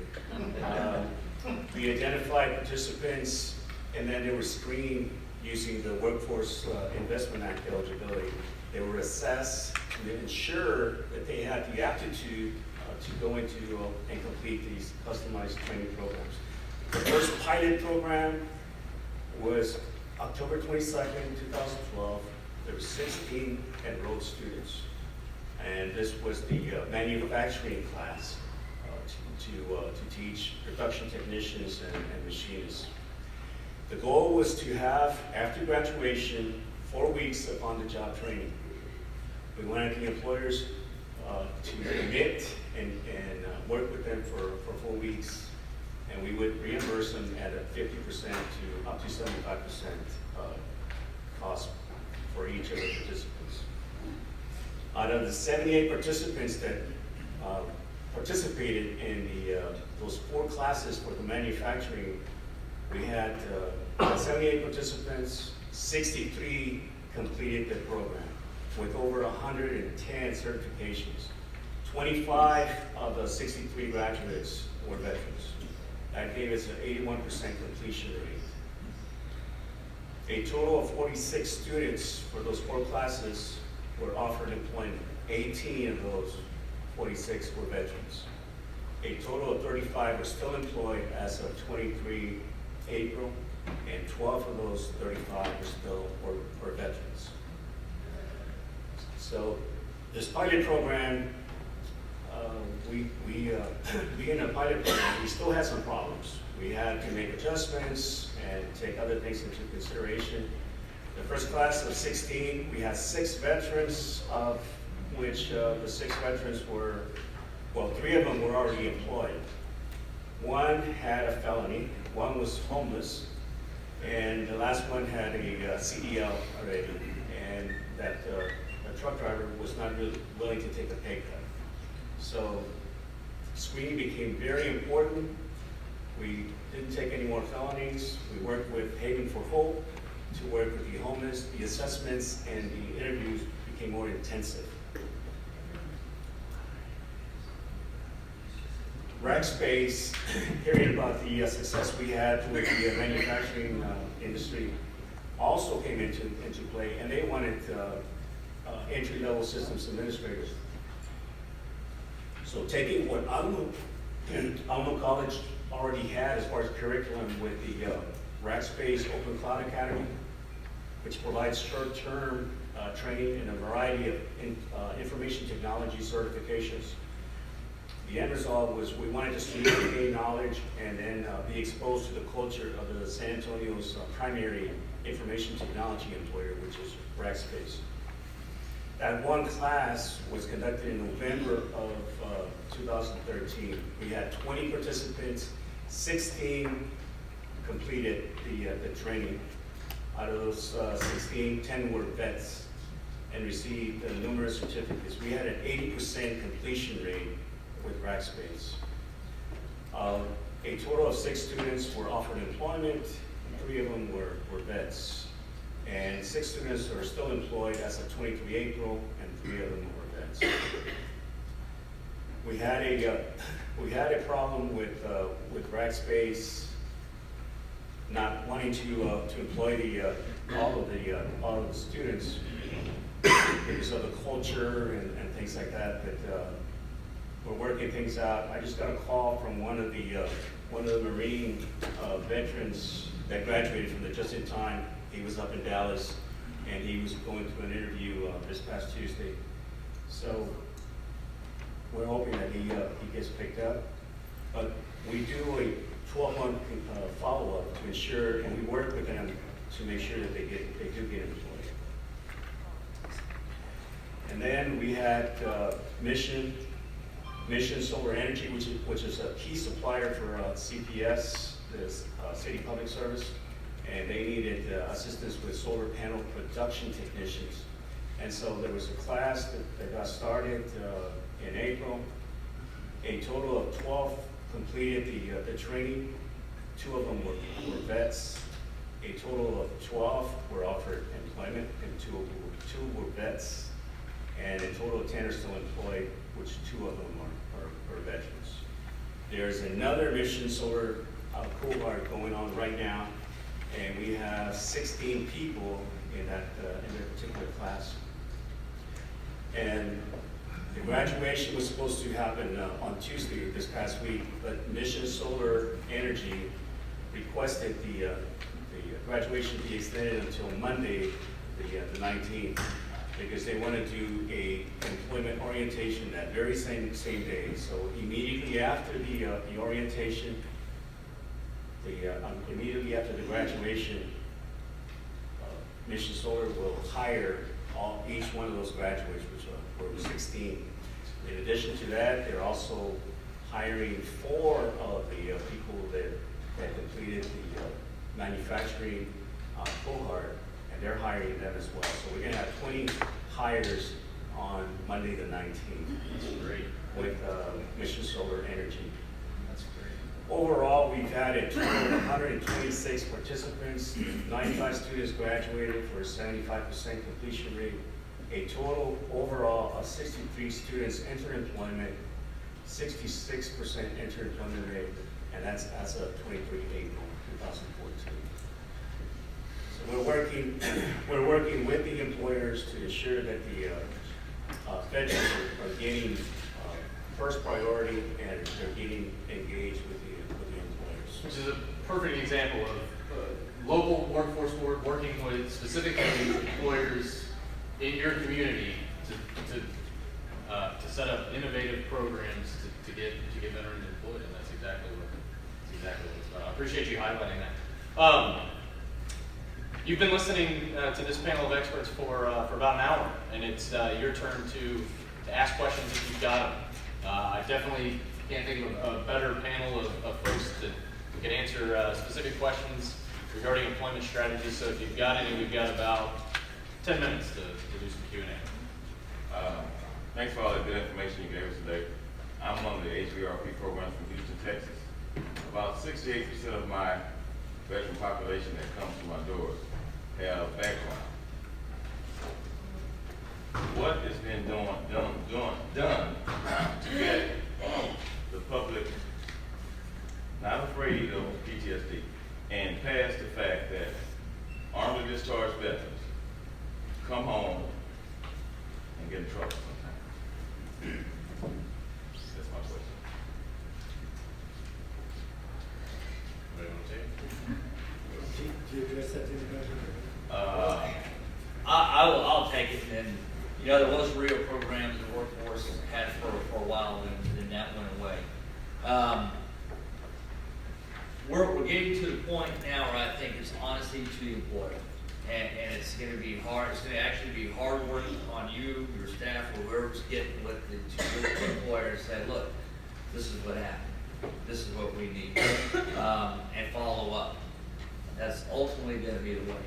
We identified participants, and then they were screened using the Workforce Investment Act eligibility. They were assessed to ensure that they had the aptitude to go into and complete these customized training programs. The first pilot program was October 22nd, 2012. There were 16 enrolled students. And this was the manufacturing class to teach production technicians and machinists. The goal was to have, after graduation, 4 weeks of on-the-job training. We wanted the employers to commit and work with them for 4 weeks, and we would reimburse them at a 50% to up to 75% cost for each of the participants. Out of the 78 participants that participated in those 4 classes for the manufacturing, we had 78 participants, 63 completed the program with over 110 certifications. 25 of the 63 graduates were veterans. That gave us an 81% completion rate. A total of 46 students for those 4 classes were offered employment. 18 of those 46 were veterans. A total of 35 were still employed as of 23 April, and 12 of those 35 were still were veterans. So this pilot program, being a pilot program, we still had some problems. We had to make adjustments and take other things into consideration. The first class of 16, we had 6 veterans, of which the 6 veterans were, well, 3 of them were already employed. 1 had a felony, 1 was homeless, and the last one had a CDL already, and that the truck driver was not really willing to take a pay cut. So screening became very important. We didn't take any more felonies. We worked with Haven for Hope to work with the homeless. The assessments and the interviews became more intensive. Rackspace, hearing about the success we had with the manufacturing industry, also came into play, and they wanted entry-level systems administrators. So taking what Alma College already had as far as curriculum with the Rackspace Open Cloud Academy, which provides short-term training in a variety of information technology certifications. The end result was we wanted the students to gain knowledge and then be exposed to the culture of the San Antonio's primary information technology employer, which is Rackspace. That one class was conducted in November of 2013. We had 20 participants, 16 completed the training. Out of those 16, 10 were vets and received numerous certificates. We had an 80% completion rate with Rackspace. A total of 6 students were offered employment, 3 of them were vets. and 6 students are still employed as of 23 April, and 3 of them were vets. We had a problem with Rackspace not wanting to employ all of the students because of the culture and things like that. But we're working things out. I just got a call from one of the Marine veterans that graduated from the Just in Time. He was up in Dallas, and he was going to an interview this past Tuesday. So we're hoping that he gets picked up. But we do a 12-month follow-up to ensure, and we work with them to make sure that they do get employed. And then we had Mission Solar Energy, which is a key supplier for CPS, this City Public Service, and they needed assistance with solar panel production technicians. And so there was a class that got started in April. A total of 12 completed the training. 2 of them were vets. A total of 12 were offered employment, and 2 were vets. And a total of 10 are still employed, which 2 of them are veterans. There's another Mission Solar cohort going on right now, and we have 16 people in their particular class. And the graduation was supposed to happen on Tuesday this past week, but Mission Solar Energy requested the graduation be extended until Monday, the 19th, because they want to do a employment orientation that very same day. So immediately after the orientation, immediately after the graduation, Mission Solar will hire each one of those graduates, which were 16. In addition to that, they're also hiring 4 of the people that completed the manufacturing cohort, and they're hiring them as well. So we're going to have 20 hires on Monday the 19th. That's great. With Mission Solar Energy. That's great. Overall, we've had a total of 126 participants, 95 students graduated for a 75% completion rate. A total overall of 63 students entered employment, 66% entered employment rate, and that's as of 23 April 2014. So we're working with the employers to ensure that the veterans are getting first priority, and they're getting engaged with the employers. Which is a perfect example of local workforce board working with specifically employers in your community to set up innovative programs to get veterans employed, and that's exactly what it's about. I appreciate you highlighting that. You've been listening to this panel of experts for about an hour, and it's your turn to ask questions if you've got them. I definitely can't think of a better panel of folks that can answer specific questions regarding employment strategies. So if you've got any, we've got about 10 minutes to do some Q&A. Thanks for all the good information you gave us today. I'm on the HVRP program from Houston, Texas. About 68% of my veteran population that comes to my doors have background. What is being done to get the public not afraid of PTSD and past the fact that armed discharged veterans come home and get in trouble sometimes? That's my question. Anybody want to take it? Do you address that to the I'll take it, and there was real programs the workforce had for a while, and then that went away. We're getting to the point now where I think it's honesty to the employer, and it's going to be hard. It's going to actually be hard work on you, your staff, or whoever's getting with the employer and say, look, this is what happened. This is what we need, and follow up. That's ultimately going to be the way.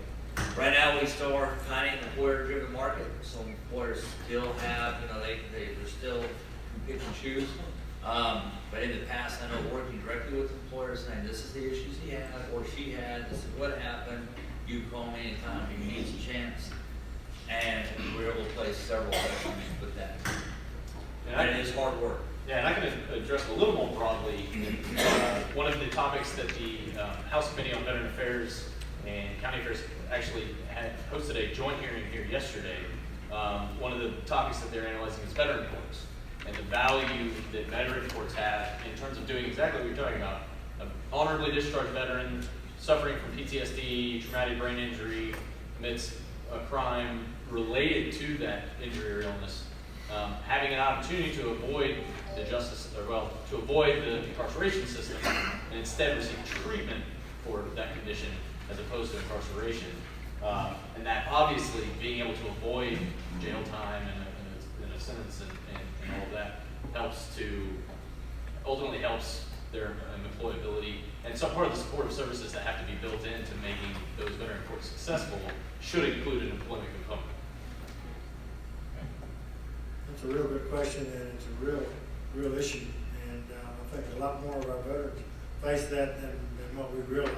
Right now, we still are kind of in the employer-driven market. Some employers still have, they're still pick and choose. But in the past, I know working directly with employers saying, this is the issues he had or she had, this is what happened, You can call me anytime you need a chance. And we're able to place several veterans with that. And it is hard work. Yeah, and I can address it a little more broadly. One of the topics that the House Committee on Veteran Affairs and County Affairs actually had hosted a joint hearing here yesterday. One of the topics that they're analyzing is veteran courts and the value that veteran courts have in terms of doing exactly what you're talking about. An honorably discharged veteran suffering from PTSD, traumatic brain injury, commits a crime related to that injury or illness, having an opportunity to avoid the to avoid the incarceration system and instead receive treatment for that condition as opposed to incarceration. And that obviously being able to avoid jail time and a sentence and all of that ultimately helps their employability. And some part of the supportive services that have to be built into making those veteran courts successful should include an employment component. That's a real good question, and it's a real issue. And I think a lot more of our veterans face that than what we realize.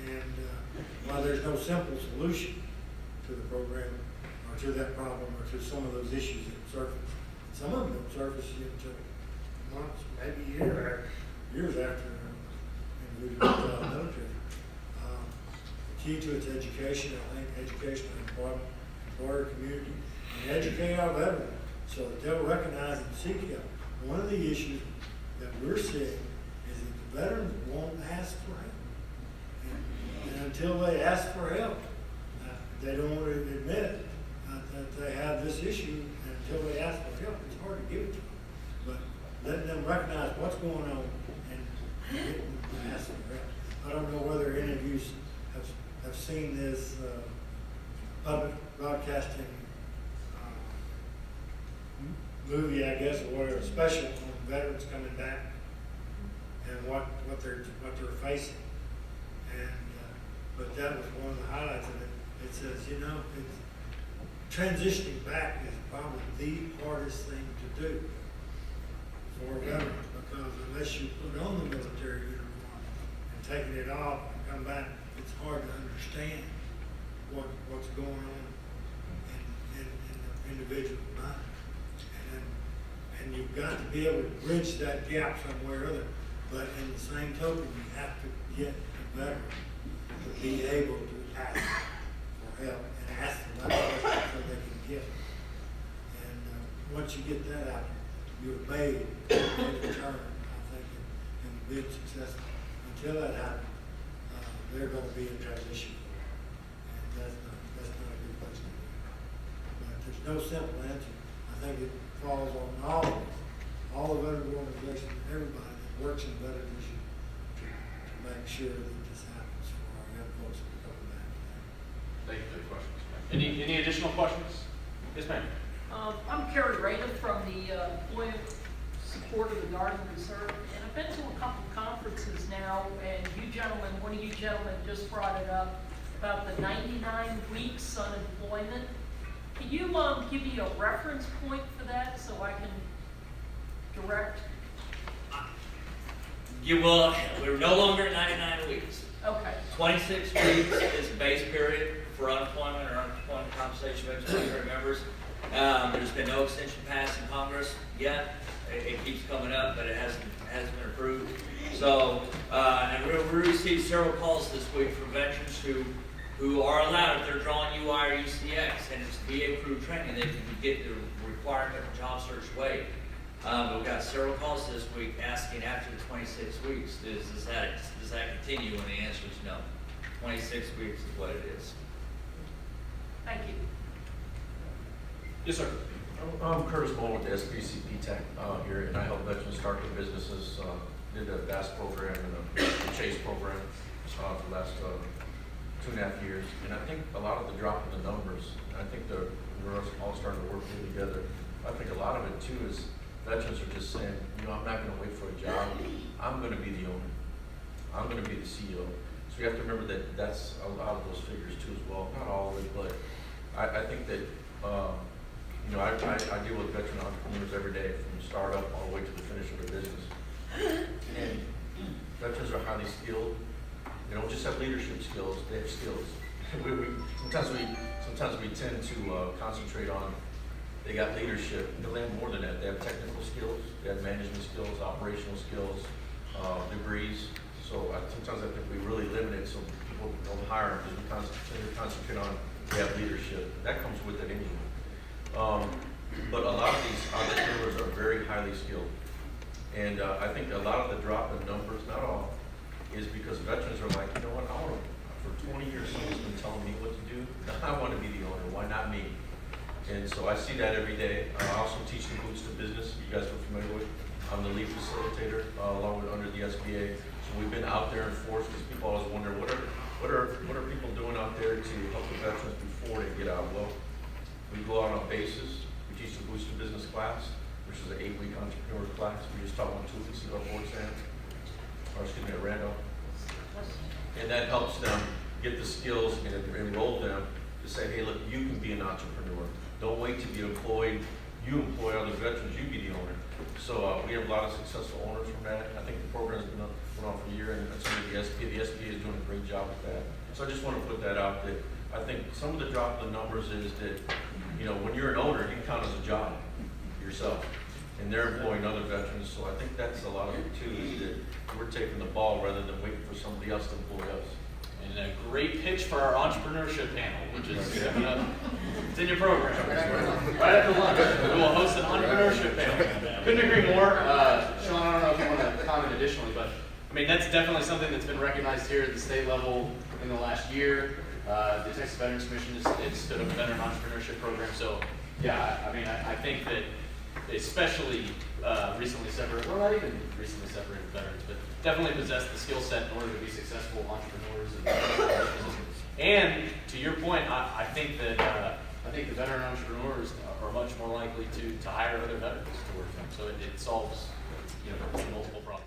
And while there's no simple solution to the program, or to that problem, or to some of those issues that surface, some of them don't surface until months, maybe years after individuals get out of the military. The key to its education, I think, education and employment, employer community, and educate our veterans so that they'll recognize and seek help. One of the issues that we're seeing is that the veterans won't ask for help. And until they ask for help, they don't want to admit that they have this issue. And until they ask for help, it's hard to give it to them. But letting them recognize what's going on and getting them to ask for help. I don't know whether any of you have seen this public broadcasting movie, I guess, or whatever, special on veterans coming back and what they're facing. And but that was one of the highlights of it. It says, transitioning back is probably the hardest thing to do for a veteran, because unless you put on the military uniform and taking it off and come back, it's hard to understand what's going on in the individual mind. And you've got to be able to bridge that gap somewhere or other. But in the same token, you have to get the veteran to be able to ask for help and ask the right questions so they can get it. And once you get that out, you're made to return, I think, and being successful. Until that happens, they're going to be in transition. And that's not a good place to be. But there's no simple answer. I think it falls on all of us, all the veteran organizations, everybody that works in veteran issues to make sure that this happens for our young folks that are coming back. Thank you for the questions. Any additional questions? Yes, ma'am. I'm Carrie Rader from the Employment Support of the Guard and Reserve, and I've been to a couple of conferences now, and one of you gentlemen just brought it up about the 99 weeks unemployment. Can you give me a reference point for that so I can direct? We're no longer at 99 weeks. Okay. 26 weeks is base period for unemployment or unemployment compensation regulatory members. There's been no extension passed in Congress yet. It keeps coming up, but it hasn't been approved. So, and we received several calls this week from veterans who are allowed, if they're drawing UI or UCX, and it's VA-approved training, they can get the requirement of job search waived. We've got several calls this week asking after the 26 weeks, does that continue? And the answer is no. 26 weeks is what it is. Thank you. Yes, sir. I'm Curtis Bowman with the SPCP Tech here, and I help veterans start their businesses. Did a VAS program and a Chase program for the last 2.5 years. And I think a lot of the drop in the numbers, I think we're all starting to work together. I think a lot of it too is veterans are just saying, I'm not going to wait for a job. I'm going to be the owner. I'm going to be the CEO. So you have to remember that that's a lot of those figures too as well. Not all of it, but I think that, I deal with veteran entrepreneurs every day from startup all the way to the finish of their business. And veterans are highly skilled. They don't just have leadership skills, they have skills. Sometimes we tend to concentrate on, they got leadership, they have more than that. They have technical skills, they have management skills, operational skills, degrees. So sometimes I think we really limit it so people don't hire them because we concentrate on they have leadership. That comes with it anyway. But a lot of these entrepreneurs are very highly skilled. And I think a lot of the drop in numbers, not all, is because veterans are like, you know what, for 20 years someone's been telling me what to do. I want to be the owner, why not me? And so I see that every day. I also teach the Boots to Business, you guys are familiar with. I'm the lead facilitator along with under the SBA. So we've been out there in force because people always wonder what are people doing out there to help the veterans before they get out? Well, we go out on a basis. We teach the Boots to Business class, which is an 8-week entrepreneur class. We just taught one 2 weeks ago at Fort Sam, or excuse me, at Randolph. And that helps them get the skills and enroll them to say, hey, look, you can be an entrepreneur. Don't wait to be employed. You employ other veterans, you be the owner. So we have a lot of successful owners from that. I think the program's been on for a year, and some of the SBA is doing a great job with that. So I just want to put that out that I think some of the drop in the numbers is that, you know, when you're an owner, you can count as a job yourself. And they're employing other veterans, so I think that's a lot of it too, is that we're taking the ball rather than waiting for somebody else to employ us. And a great pitch for our entrepreneurship panel, which is coming up. It's in your program. Right after lunch, we will host an entrepreneurship panel. Couldn't agree more. Sean, I don't know if you want to comment additionally, but I mean, that's definitely something that's been recognized here at the state level in the last year. The Texas Veterans Commission has stood up a veteran entrepreneurship program. So, yeah, I mean, I think that especially recently separated, well, not even recently separated veterans, but definitely possess the skill set in order to be successful entrepreneurs. And to your point, I think that the veteran entrepreneurs are much more likely to hire other veterans to work for them. So it solves, you know, multiple problems.